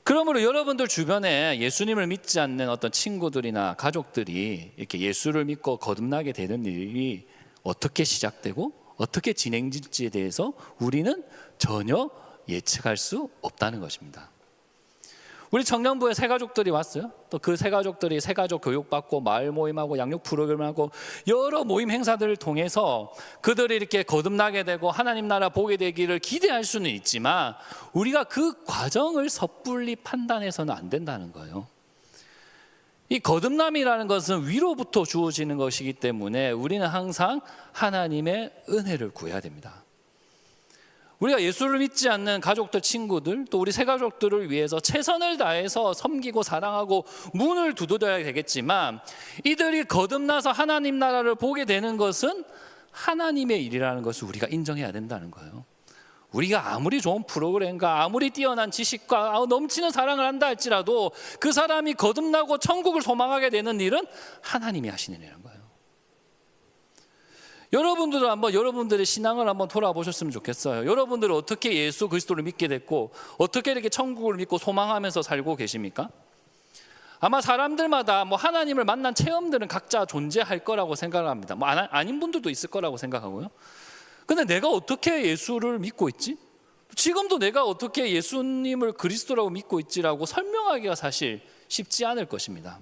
그러므로 여러분들 주변에 예수님을 믿지 않는 어떤 친구들이나 가족들이 이렇게 예수를 믿고 거듭나게 되는 일이 어떻게 시작되고 어떻게 진행될지에 대해서 우리는 전혀 예측할 수 없다는 것입니다. 우리 청년부에 새가족들이 왔어요. 또 그 새가족들이 새가족 교육받고 마을 모임하고 양육 프로그램하고 여러 모임 행사들을 통해서 그들이 이렇게 거듭나게 되고 하나님 나라 보게 되기를 기대할 수는 있지만 우리가 그 과정을 섣불리 판단해서는 안 된다는 거예요. 이 거듭남이라는 것은 위로부터 주어지는 것이기 때문에 우리는 항상 하나님의 은혜를 구해야 됩니다. 우리가 예수를 믿지 않는 가족들, 친구들, 또 우리 새가족들을 위해서 최선을 다해서 섬기고 사랑하고 문을 두드려야 되겠지만 이들이 거듭나서 하나님 나라를 보게 되는 것은 하나님의 일이라는 것을 우리가 인정해야 된다는 거예요. 우리가 아무리 좋은 프로그램과 아무리 뛰어난 지식과 넘치는 사랑을 한다 할지라도 그 사람이 거듭나고 천국을 소망하게 되는 일은 하나님이 하시는 일인 거예요. 여러분들은 한번 여러분들의 신앙을 한번 돌아보셨으면 좋겠어요. 여러분들은 어떻게 예수 그리스도를 믿게 됐고 어떻게 이렇게 천국을 믿고 소망하면서 살고 계십니까? 아마 사람들마다 뭐 하나님을 만난 체험들은 각자 존재할 거라고 생각을 합니다. 뭐 아닌 분들도 있을 거라고 생각하고요. 근데 내가 어떻게 예수를 믿고 있지? 지금도 내가 어떻게 예수님을 그리스도라고 믿고 있지라고 설명하기가 사실 쉽지 않을 것입니다.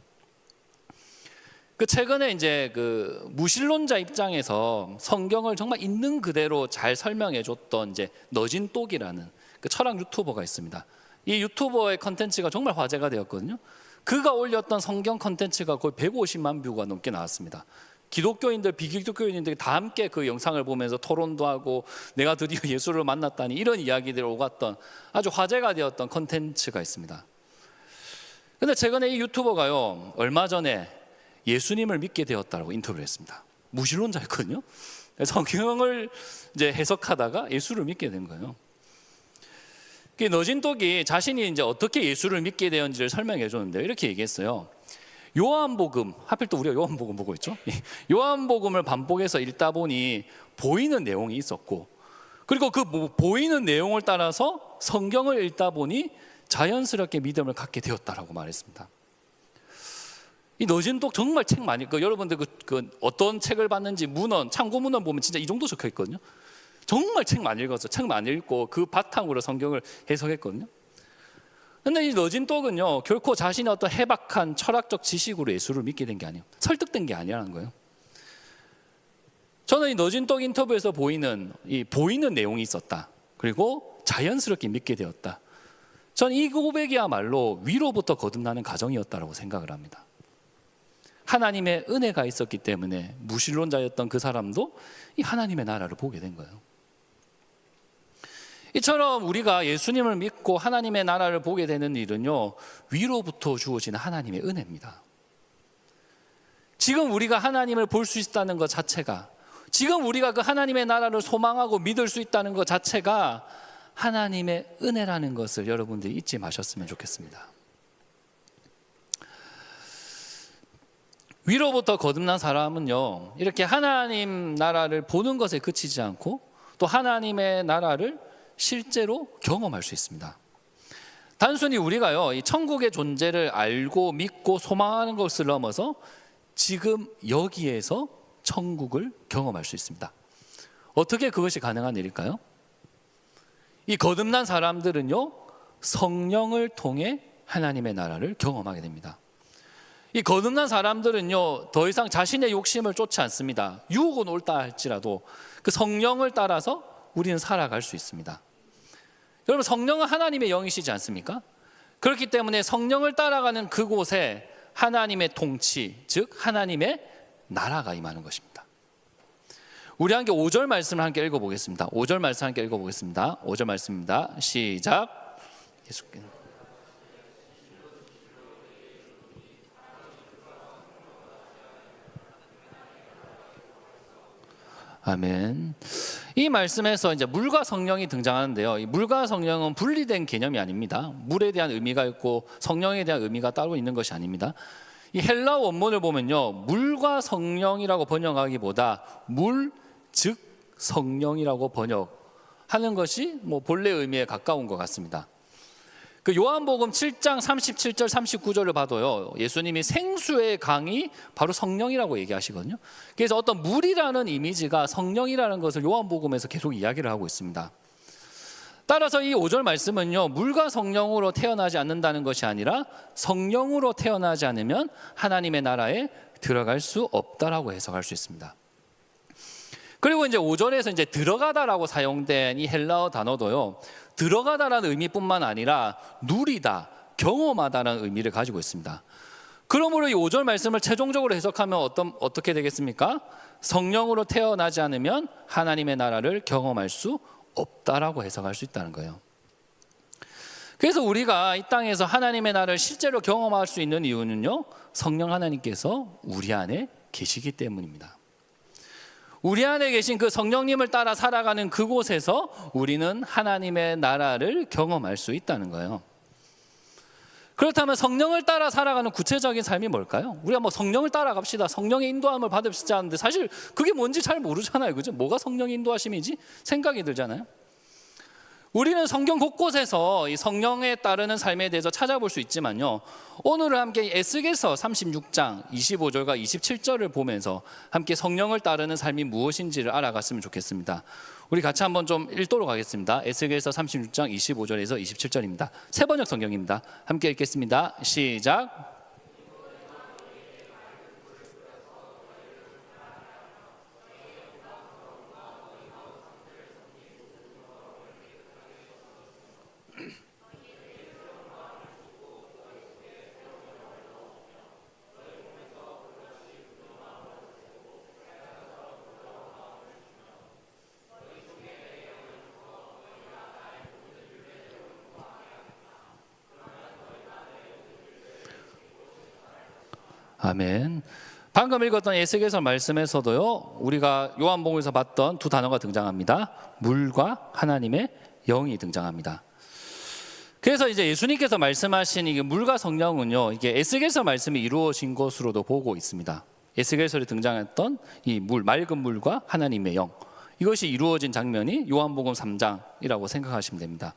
그 최근에 이제 그 무신론자 입장에서 성경을 정말 있는 그대로 잘 설명해 줬던 이제 너진똑이라는 그 철학 유튜버가 있습니다. 이 유튜버의 컨텐츠가 정말 화제가 되었거든요. 그가 올렸던 성경 컨텐츠가 거의 150만 뷰가 넘게 나왔습니다. 기독교인들, 비기독교인들이 다 함께 그 영상을 보면서 토론도 하고 내가 드디어 예수를 만났다니 이런 이야기들을 오갔던 아주 화제가 되었던 컨텐츠가 있습니다. 근데 최근에 이 유튜버가요, 얼마 전에 예수님을 믿게 되었다고 인터뷰를 했습니다. 무신론자였거든요. 성경을 이제 해석하다가 예수를 믿게 된 거예요. 너진독이 자신이 이제 어떻게 예수를 믿게 되었는지를 설명해 줬는데 이렇게 얘기했어요. 요한복음, 하필 또 우리가 요한복음 보고 있죠. 요한복음을 반복해서 읽다 보니 보이는 내용이 있었고, 그리고 그 보이는 내용을 따라서 성경을 읽다 보니 자연스럽게 믿음을 갖게 되었다라고 말했습니다. 이 너진독 정말 책 많이 읽고, 여러분들 그 어떤 책을 봤는지 문헌, 참고 문헌 보면 진짜 이 정도 적혀 있거든요. 정말 책 많이 읽었어요. 책 많이 읽고 그 바탕으로 성경을 해석했거든요. 근데 이 너진독은요, 결코 자신의 어떤 해박한 철학적 지식으로 예수를 믿게 된 게 아니에요. 설득된 게 아니라는 거예요. 저는 이 너진독 인터뷰에서 보이는 내용이 있었다. 그리고 자연스럽게 믿게 되었다. 전 이 고백이야말로 위로부터 거듭나는 과정이었다고 생각을 합니다. 하나님의 은혜가 있었기 때문에 무신론자였던 그 사람도 이 하나님의 나라를 보게 된 거예요. 이처럼 우리가 예수님을 믿고 하나님의 나라를 보게 되는 일은요, 위로부터 주어지는 하나님의 은혜입니다. 지금 우리가 하나님을 볼 수 있다는 것 자체가, 지금 우리가 그 하나님의 나라를 소망하고 믿을 수 있다는 것 자체가 하나님의 은혜라는 것을 여러분들이 잊지 마셨으면 좋겠습니다. 위로부터 거듭난 사람은요, 이렇게 하나님 나라를 보는 것에 그치지 않고 또 하나님의 나라를 실제로 경험할 수 있습니다. 단순히 우리가요, 이 천국의 존재를 알고 믿고 소망하는 것을 넘어서 지금 여기에서 천국을 경험할 수 있습니다. 어떻게 그것이 가능한 일일까요? 이 거듭난 사람들은요, 성령을 통해 하나님의 나라를 경험하게 됩니다. 이 거듭난 사람들은요, 더 이상 자신의 욕심을 쫓지 않습니다. 유혹은 옳다 할지라도 그 성령을 따라서 우리는 살아갈 수 있습니다. 여러분, 성령은 하나님의 영이시지 않습니까? 그렇기 때문에 성령을 따라가는 그곳에 하나님의 통치, 즉 하나님의 나라가 임하는 것입니다. 우리 함께 5절 말씀을 함께 읽어보겠습니다. 5절 말씀 함께 읽어보겠습니다. 5절 말씀입니다. 시작. 예수께서 아멘. 이 말씀에서 이제 물과 성령이 등장하는데요. 이 물과 성령은 분리된 개념이 아닙니다. 물에 대한 의미가 있고 성령에 대한 의미가 따로 있는 것이 아닙니다. 이 헬라어 원문을 보면요, 물과 성령이라고 번역하기보다 물, 즉 성령이라고 번역하는 것이 뭐 본래 의미에 가까운 것 같습니다. 그 요한복음 7장 37절 39절을 봐도요, 예수님이 생수의 강이 바로 성령이라고 얘기하시거든요. 그래서 어떤 물이라는 이미지가 성령이라는 것을 요한복음에서 계속 이야기를 하고 있습니다. 따라서 이 5절 말씀은요, 물과 성령으로 태어나지 않는다는 것이 아니라 성령으로 태어나지 않으면 하나님의 나라에 들어갈 수 없다라고 해석할 수 있습니다. 그리고 이제 5절에서 이제 들어가다라고 사용된 이 헬라어 단어도요, 들어가다라는 의미뿐만 아니라 누리다, 경험하다라는 의미를 가지고 있습니다. 그러므로 이 5절 말씀을 최종적으로 해석하면 어떻게 되겠습니까? 성령으로 태어나지 않으면 하나님의 나라를 경험할 수 없다라고 해석할 수 있다는 거예요. 그래서 우리가 이 땅에서 하나님의 나라를 실제로 경험할 수 있는 이유는요, 성령 하나님께서 우리 안에 계시기 때문입니다. 우리 안에 계신 그 성령님을 따라 살아가는 그곳에서 우리는 하나님의 나라를 경험할 수 있다는 거예요. 그렇다면 성령을 따라 살아가는 구체적인 삶이 뭘까요? 우리가 뭐 성령을 따라갑시다, 성령의 인도함을 받읍시다 하는데 사실 그게 뭔지 잘 모르잖아요. 그죠? 뭐가 성령의 인도하심이지? 생각이 들잖아요. 우리는 성경 곳곳에서 이 성령에 따르는 삶에 대해서 찾아볼 수 있지만요, 오늘은 함께 에스겔서 36장 25절과 27절을 보면서 함께 성령을 따르는 삶이 무엇인지를 알아갔으면 좋겠습니다. 우리 같이 한번 좀 읽도록 하겠습니다. 에스겔서 36장 25절에서 27절입니다. 세번역 성경입니다. 함께 읽겠습니다. 시작. 아멘. 방금 읽었던 에스겔서 말씀에서도요, 우리가 요한복음에서 봤던 두 단어가 등장합니다. 물과 하나님의 영이 등장합니다. 그래서 이제 예수님께서 말씀하신 이 물과 성령은요, 이게 에스겔서 말씀이 이루어진 것으로도 보고 있습니다. 에스겔서에 등장했던 이 물, 맑은 물과 하나님의 영, 이것이 이루어진 장면이 요한복음 3장이라고 생각하시면 됩니다.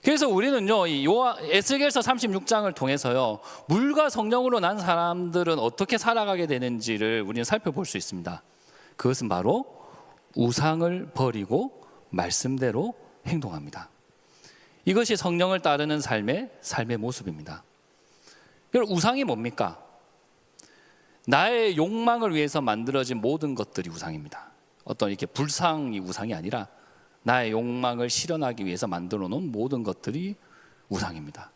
그래서 우리는요, 이 에스겔서 36장을 통해서요, 물과 성령으로 난 사람들은 어떻게 살아가게 되는지를 우리는 살펴볼 수 있습니다. 그것은 바로 우상을 버리고 말씀대로 행동합니다. 이것이 성령을 따르는 삶의 모습입니다. 여러분, 우상이 뭡니까? 나의 욕망을 위해서 만들어진 모든 것들이 우상입니다. 어떤 이렇게 불상이 우상이 아니라 나의 욕망을 실현하기 위해서 만들어 놓은 모든 것들이 우상입니다.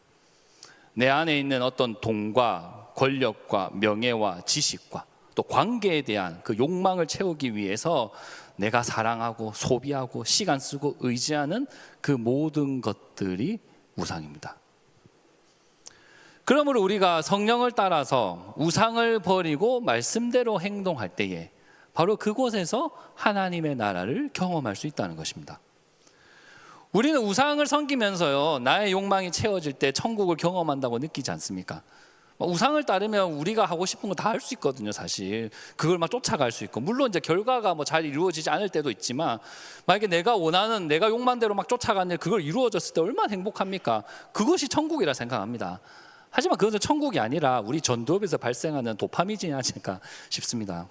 내 안에 있는 어떤 돈과 권력과 명예와 지식과 또 관계에 대한 그 욕망을 채우기 위해서 내가 사랑하고 소비하고 시간 쓰고 의지하는 그 모든 것들이 우상입니다. 그러므로 우리가 성령을 따라서 우상을 버리고 말씀대로 행동할 때에 바로 그곳에서 하나님의 나라를 경험할 수 있다는 것입니다. 우리는 우상을 섬기면서요, 나의 욕망이 채워질 때 천국을 경험한다고 느끼지 않습니까? 우상을 따르면 우리가 하고 싶은 거 다 할 수 있거든요, 사실. 그걸 막 쫓아갈 수 있고, 물론 이제 결과가 뭐 잘 이루어지지 않을 때도 있지만, 만약에 내가 원하는, 내가 욕망대로 막 쫓아가는 그걸 이루어졌을 때 얼마나 행복합니까? 그것이 천국이라 생각합니다. 하지만 그것은 천국이 아니라 우리 전두엽에서 발생하는 도파민이지 않을까 싶습니다.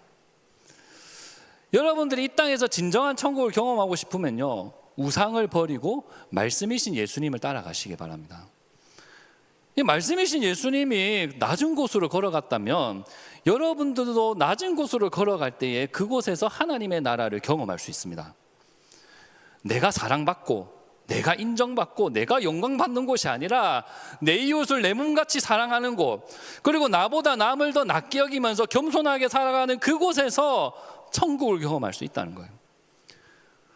여러분들이 이 땅에서 진정한 천국을 경험하고 싶으면요, 우상을 버리고 말씀이신 예수님을 따라가시기 바랍니다. 이 말씀이신 예수님이 낮은 곳으로 걸어갔다면 여러분들도 낮은 곳으로 걸어갈 때에 그곳에서 하나님의 나라를 경험할 수 있습니다. 내가 사랑받고 내가 인정받고 내가 영광받는 곳이 아니라 내 이웃을 내 몸같이 사랑하는 곳, 그리고 나보다 남을 더 낮게 여기면서 겸손하게 살아가는 그곳에서 천국을 경험할 수 있다는 거예요.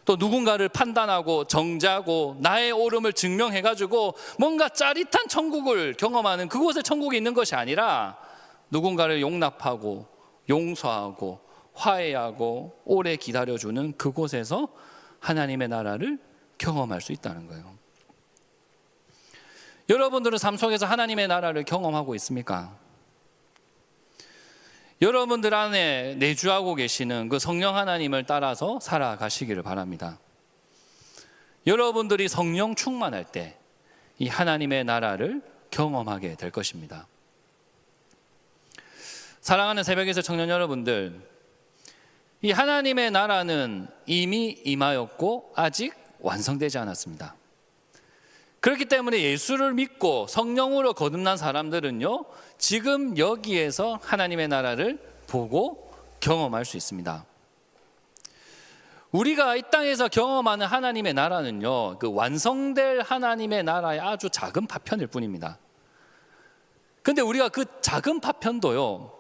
또 누군가를 판단하고 정죄하고 나의 옳음을 증명해가지고 뭔가 짜릿한 천국을 경험하는 그곳에 천국이 있는 것이 아니라 누군가를 용납하고 용서하고 화해하고 오래 기다려주는 그곳에서 하나님의 나라를 경험할 수 있다는 거예요. 여러분들은 삶 속에서 하나님의 나라를 경험하고 있습니까? 여러분들 안에 내주하고 계시는 그 성령 하나님을 따라서 살아가시기를 바랍니다. 여러분들이 성령 충만할 때 이 하나님의 나라를 경험하게 될 것입니다. 사랑하는 새벽에서 청년 여러분들, 이 하나님의 나라는 이미 임하였고 아직 완성되지 않았습니다. 그렇기 때문에 예수를 믿고 성령으로 거듭난 사람들은요, 지금 여기에서 하나님의 나라를 보고 경험할 수 있습니다. 우리가 이 땅에서 경험하는 하나님의 나라는요, 그 완성될 하나님의 나라의 아주 작은 파편일 뿐입니다. 근데 우리가 그 작은 파편도요,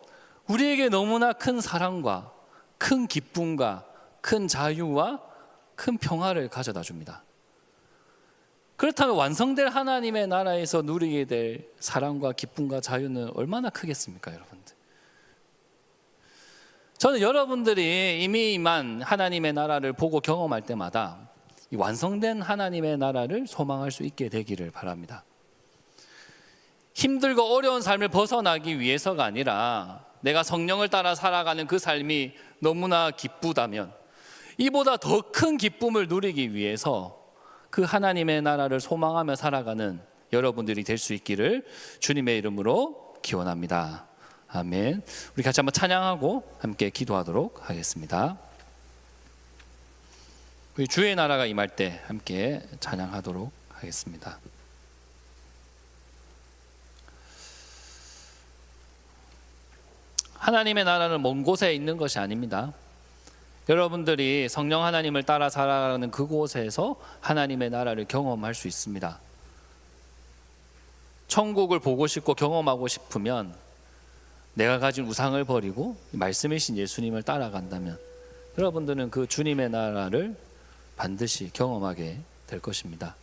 우리에게 너무나 큰 사랑과 큰 기쁨과 큰 자유와 큰 평화를 가져다 줍니다. 그렇다면 완성될 하나님의 나라에서 누리게 될 사랑과 기쁨과 자유는 얼마나 크겠습니까, 여러분들? 저는 여러분들이 이미 임한 하나님의 나라를 보고 경험할 때마다 이 완성된 하나님의 나라를 소망할 수 있게 되기를 바랍니다. 힘들고 어려운 삶을 벗어나기 위해서가 아니라 내가 성령을 따라 살아가는 그 삶이 너무나 기쁘다면 이보다 더 큰 기쁨을 누리기 위해서 그 하나님의 나라를 소망하며 살아가는 여러분들이 될 수 있기를 주님의 이름으로 기원합니다. 아멘. 우리 같이 한번 찬양하고 함께 기도하도록 하겠습니다. 우리 주의 나라가 임할 때 함께 찬양하도록 하겠습니다. 하나님의 나라는 먼 곳에 있는 것이 아닙니다. 여러분들이 성령 하나님을 따라 살아가는 그곳에서 하나님의 나라를 경험할 수 있습니다. 천국을 보고 싶고 경험하고 싶으면 내가 가진 우상을 버리고 말씀이신 예수님을 따라간다면 여러분들은 그 주님의 나라를 반드시 경험하게 될 것입니다.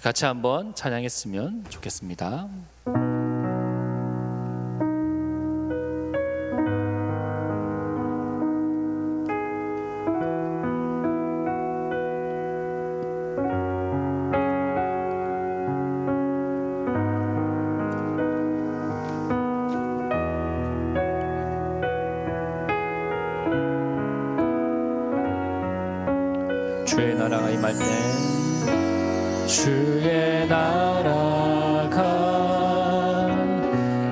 같이 한번 찬양했으면 좋겠습니다. 주의 나라가 임할 때 주의 나라가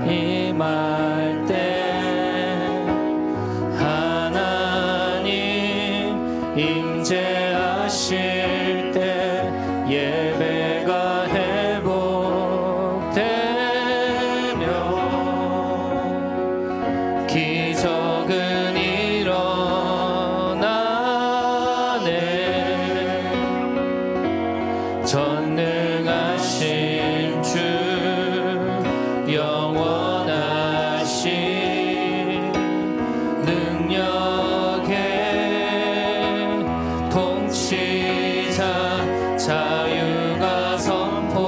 임할 때 하나님 임재하실 때 예배가 회복되며 기적은 전능하신 주 영원하신 능력의 통치자 자유가 선포되어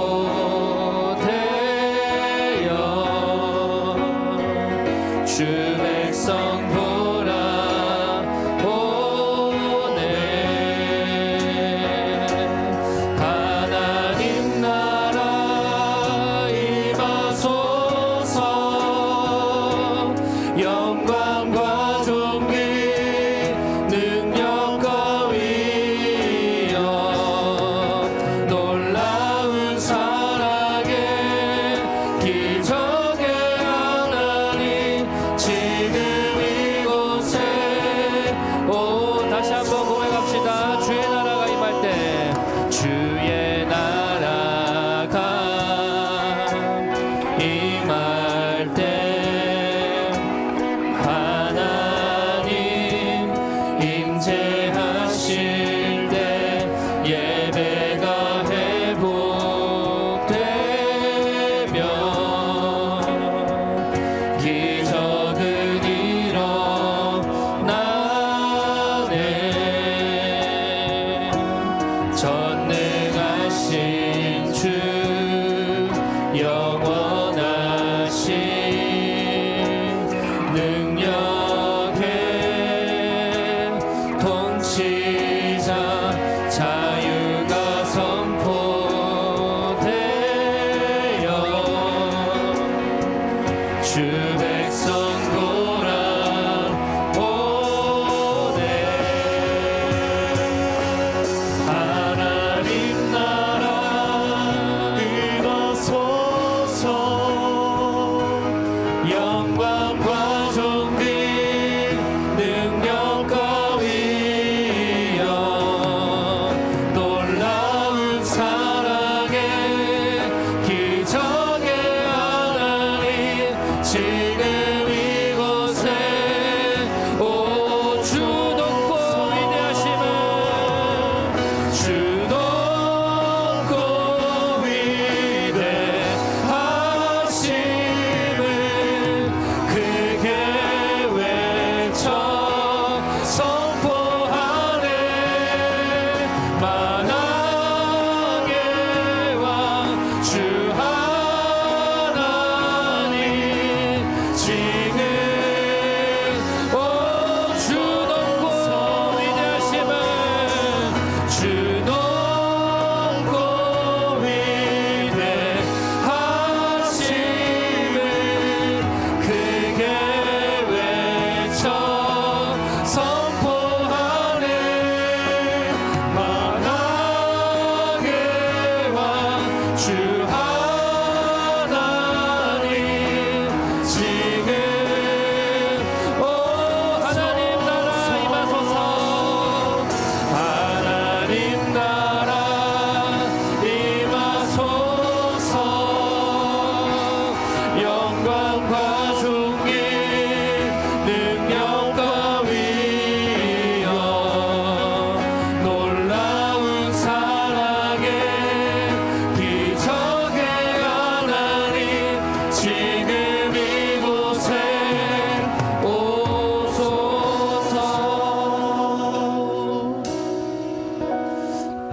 주 백성 영광과 존귀 능력과 위엄 놀라운 사랑의 기적의 하나님 지금 이곳에 다시 한번 고백합시다. 주의 나라가 임할 때 주의 나라가 임할 때 임재하실 때 예배가 회복되며 기적은 일어나네 전능하신 주 영원하신 능력의 통치자 자유가 선포되어 주 백성 돌아오네 하나님 나라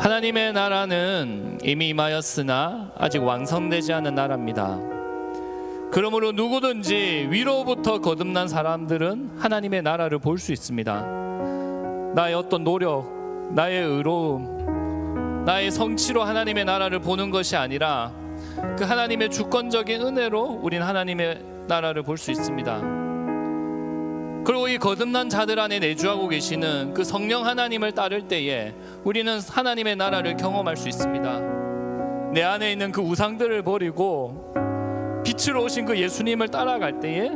하나님의 나라는 이미 임하였으나 아직 완성되지 않은 나라입니다. 그러므로 누구든지 위로부터 거듭난 사람들은 하나님의 나라를 볼 수 있습니다. 나의 어떤 노력, 나의 의로움, 나의 성취로 하나님의 나라를 보는 것이 아니라 그 하나님의 주권적인 은혜로 우린 하나님의 나라를 볼 수 있습니다. 그리고 이 거듭난 자들 안에 내주하고 계시는 그 성령 하나님을 따를 때에 우리는 하나님의 나라를 경험할 수 있습니다. 내 안에 있는 그 우상들을 버리고 빛으로 오신 그 예수님을 따라갈 때에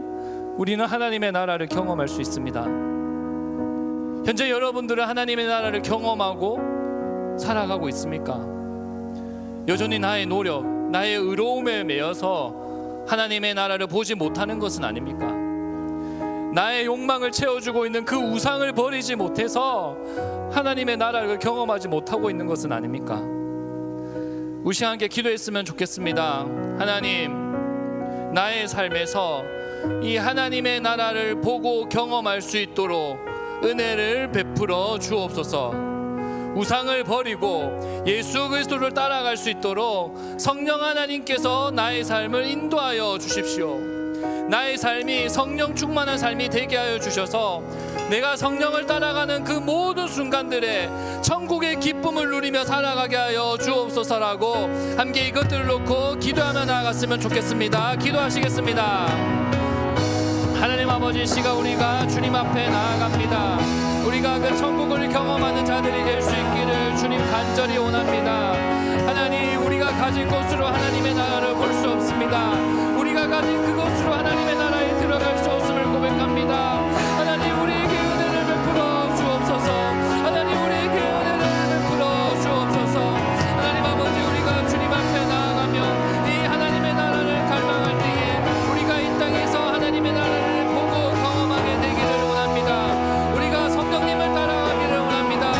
우리는 하나님의 나라를 경험할 수 있습니다. 현재 여러분들은 하나님의 나라를 경험하고 살아가고 있습니까? 여전히 나의 노력, 나의 의로움에 매여서 하나님의 나라를 보지 못하는 것은 아닙니까? 나의 욕망을 채워주고 있는 그 우상을 버리지 못해서 하나님의 나라를 경험하지 못하고 있는 것은 아닙니까? 우리 시간 함께 기도했으면 좋겠습니다. 하나님, 나의 삶에서 이 하나님의 나라를 보고 경험할 수 있도록 은혜를 베풀어 주옵소서. 우상을 버리고 예수 그리스도를 따라갈 수 있도록 성령 하나님께서 나의 삶을 인도하여 주십시오. 나의 삶이 성령 충만한 삶이 되게 하여 주셔서 내가 성령을 따라가는 그 모든 순간들에 천국의 기쁨을 누리며 살아가게 하여 주옵소서라고 함께 이것들을 놓고 기도하며 나아갔으면 좋겠습니다. 기도하시겠습니다. 하나님 아버지, 시가 우리가 주님 앞에 나아갑니다. 우리가 그 천국을 경험하는 자들이 될 수 있기를 주님 간절히 원합니다. 하나님, 우리가 가진 것으로 하나님의 나라를 볼 수 없습니다. 우리가 가진 그것으로 하나님의 나라에 들어갈 수 없음을 고백합니다. 하나님, 우리에게 은혜를 베풀어 주옵소서. 하나님, 우리에게 은혜를 베풀어 주옵소서. 하나님 아버지, 우리가 주님 앞에 나아가며 이 하나님의 나라를 갈망할 때에 우리가 이 땅에서 하나님의 나라를 보고 경험하게 되기를 원합니다. 우리가 성령님을 따라가기를 원합니다.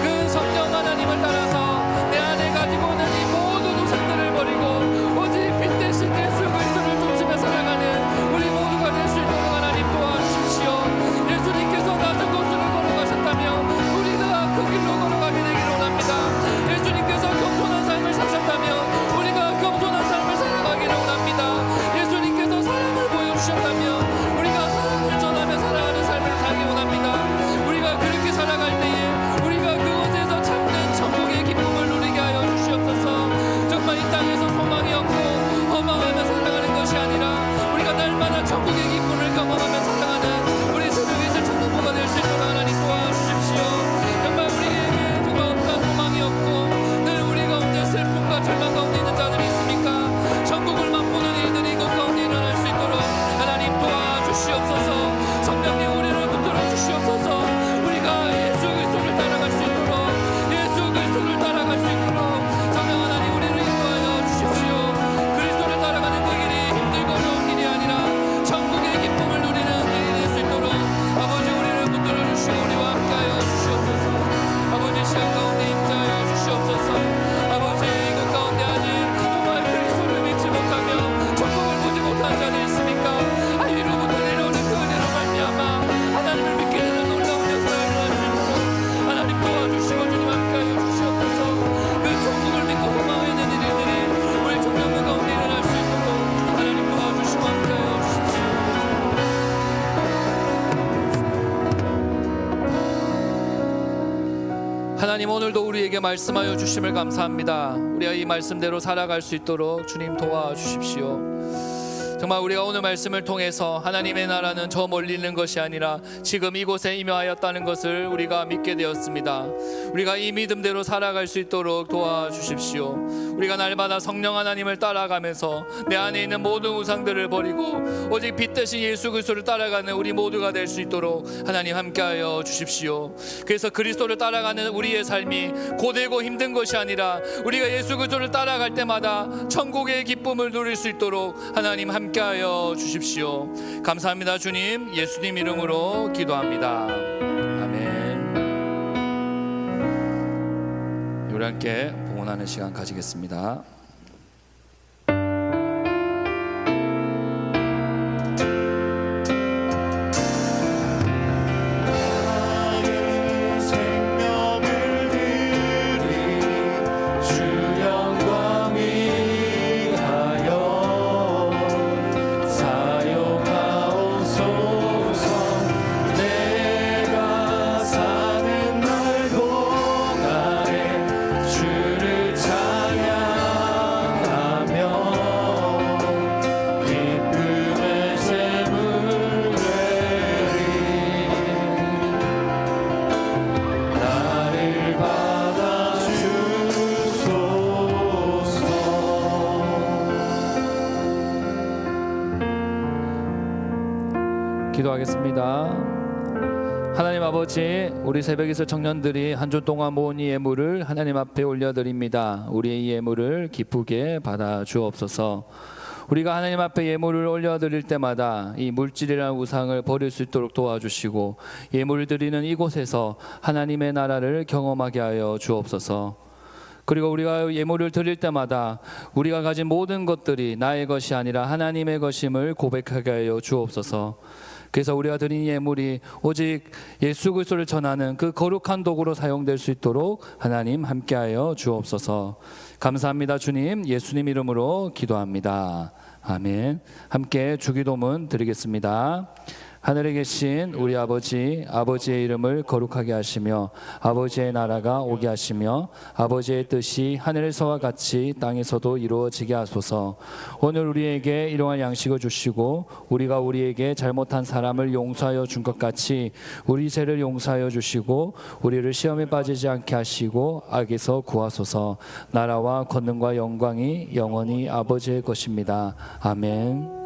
그 성령 하나님을 따라서 내 안에 가지고 있는 이 모든 우상들을 버리고 오직 빛 대신 예수 그리스도를 중심에 살아가는 우리 모두가 될 수 있도록 하나님 도와주십시오. 예수님께서 낮은 곳으로 걸어가셨다면 우리가 그 길로 걸어가게 되기를 원합니다. 예수님께서 겸손한 삶을 사셨다면 우리가 겸손한 삶을 살아가기를 원합니다. 예수님께서 사랑을 보여주셨다면 우리가 사랑을 전하며 살아가는 삶을 살기 원합니다. 우리가 그렇게 살아갈 때에 우리가 그곳에서 참된 천국의 기쁨을 누리게 하여 주시옵소서. 정말 이 땅에서 소망이 없고 허망하며 살아가는 것이 아니라 우리가 날마다 천국의 기쁨을 경험하며 살아가는 우리 새벽에 있을 천국부가 될 수 있도록 하나님 도와주십시오. 정말 우리에게 정말 없다 소망이 없고 늘 우리 가운데 슬픔과 절망 가운데 있는 자들이 있습니까? 천국을 맛보는 일들이 이곳 가운데 일어날 수 있도록 하나님 도와주시옵소서. 성령님, 우리를 붙들어 주시옵소서. 우리가 예수 그리스도를 따라갈 수 있도록, 예수 그리스도를 따라갈 수 있도록 성령 하나님, 우리를 인도하여 주십시오. 그리스도를 따라가는 그 길이 힘들고 어려운 길이 아니라 천국의 기쁨을 누리는 길이 될 수 있도록 아버지, 우리를 붙들어 주시고 우리와 함께하여 주시옵소서. 아버지, 시간 가운데 임자하여 주시옵소서. 아버지, 이것 가운데 아직 정말 그리스도를 믿지 못하며 천국을 보지 못한 자들이 있습니까? 위로부터 내려오는 그 은혜로 말미암아 하나님을 믿게 되는 놀라운 역사가 일어날 수 있도록 하나님 도와주시고 주님 함께하여 주시옵소서. 그 천국을 믿고 소망하는 일들이 우리 청년부 가운데 일어날 수 있도록 하나님 도와주시고 함께하여 주십시오. 하나님, 오늘도 우리에게 말씀하여 주심을 감사합니다. 우리가 이 말씀대로 살아갈 수 있도록 주님 도와주십시오. 정말 우리가 오늘 말씀을 통해서 하나님의 나라는 저 멀리 있는 것이 아니라 지금 이곳에 임하였다는 것을 우리가 믿게 되었습니다. 우리가 이 믿음대로 살아갈 수 있도록 도와주십시오. 우리가 날마다 성령 하나님을 따라가면서 내 안에 있는 모든 우상들을 버리고 오직 빛 대신 예수 그리스도를 따라가는 우리 모두가 될 수 있도록 하나님 함께하여 주십시오. 그래서 그리스도를 따라가는 우리의 삶이 고되고 힘든 것이 아니라 우리가 예수 그리스도를 따라갈 때마다 천국의 기쁨을 누릴 수 있도록 하나님 함께하여 주십시오. 감사합니다. 주님, 예수님 이름으로 기도합니다. 아멘. 우리 함께 봉헌하는 시간 가지겠습니다. 생명을 드리 기도하겠습니다. 하나님 아버지, 우리 새벽에서 청년들이 한 주 동안 모은 이 예물을 하나님 앞에 올려드립니다. 우리의 이 예물을 기쁘게 받아 주옵소서. 우리가 하나님 앞에 예물을 올려드릴 때마다 이 물질이라는 우상을 버릴 수 있도록 도와주시고, 예물을 드리는 이곳에서 하나님의 나라를 경험하게 하여 주옵소서. 그리고 우리가 예물을 드릴 때마다 우리가 가진 모든 것들이 나의 것이 아니라 하나님의 것임을 고백하게 하여 주옵소서. 그래서 우리가 드린 예물이 오직 예수 그리스도를 전하는 그 거룩한 도구로 사용될 수 있도록 하나님 함께하여 주옵소서. 감사합니다. 주님, 예수님 이름으로 기도합니다. 아멘. 함께 주기도문 드리겠습니다. 하늘에 계신 우리 아버지, 아버지의 이름을 거룩하게 하시며 아버지의 나라가 오게 하시며 아버지의 뜻이 하늘에서와 같이 땅에서도 이루어지게 하소서. 오늘 우리에게 일용할 양식을 주시고 우리가 우리에게 잘못한 사람을 용서하여 준 것 같이 우리 죄를 용서하여 주시고 우리를 시험에 빠지지 않게 하시고 악에서 구하소서. 나라와 권능과 영광이 영원히 아버지의 것입니다. 아멘.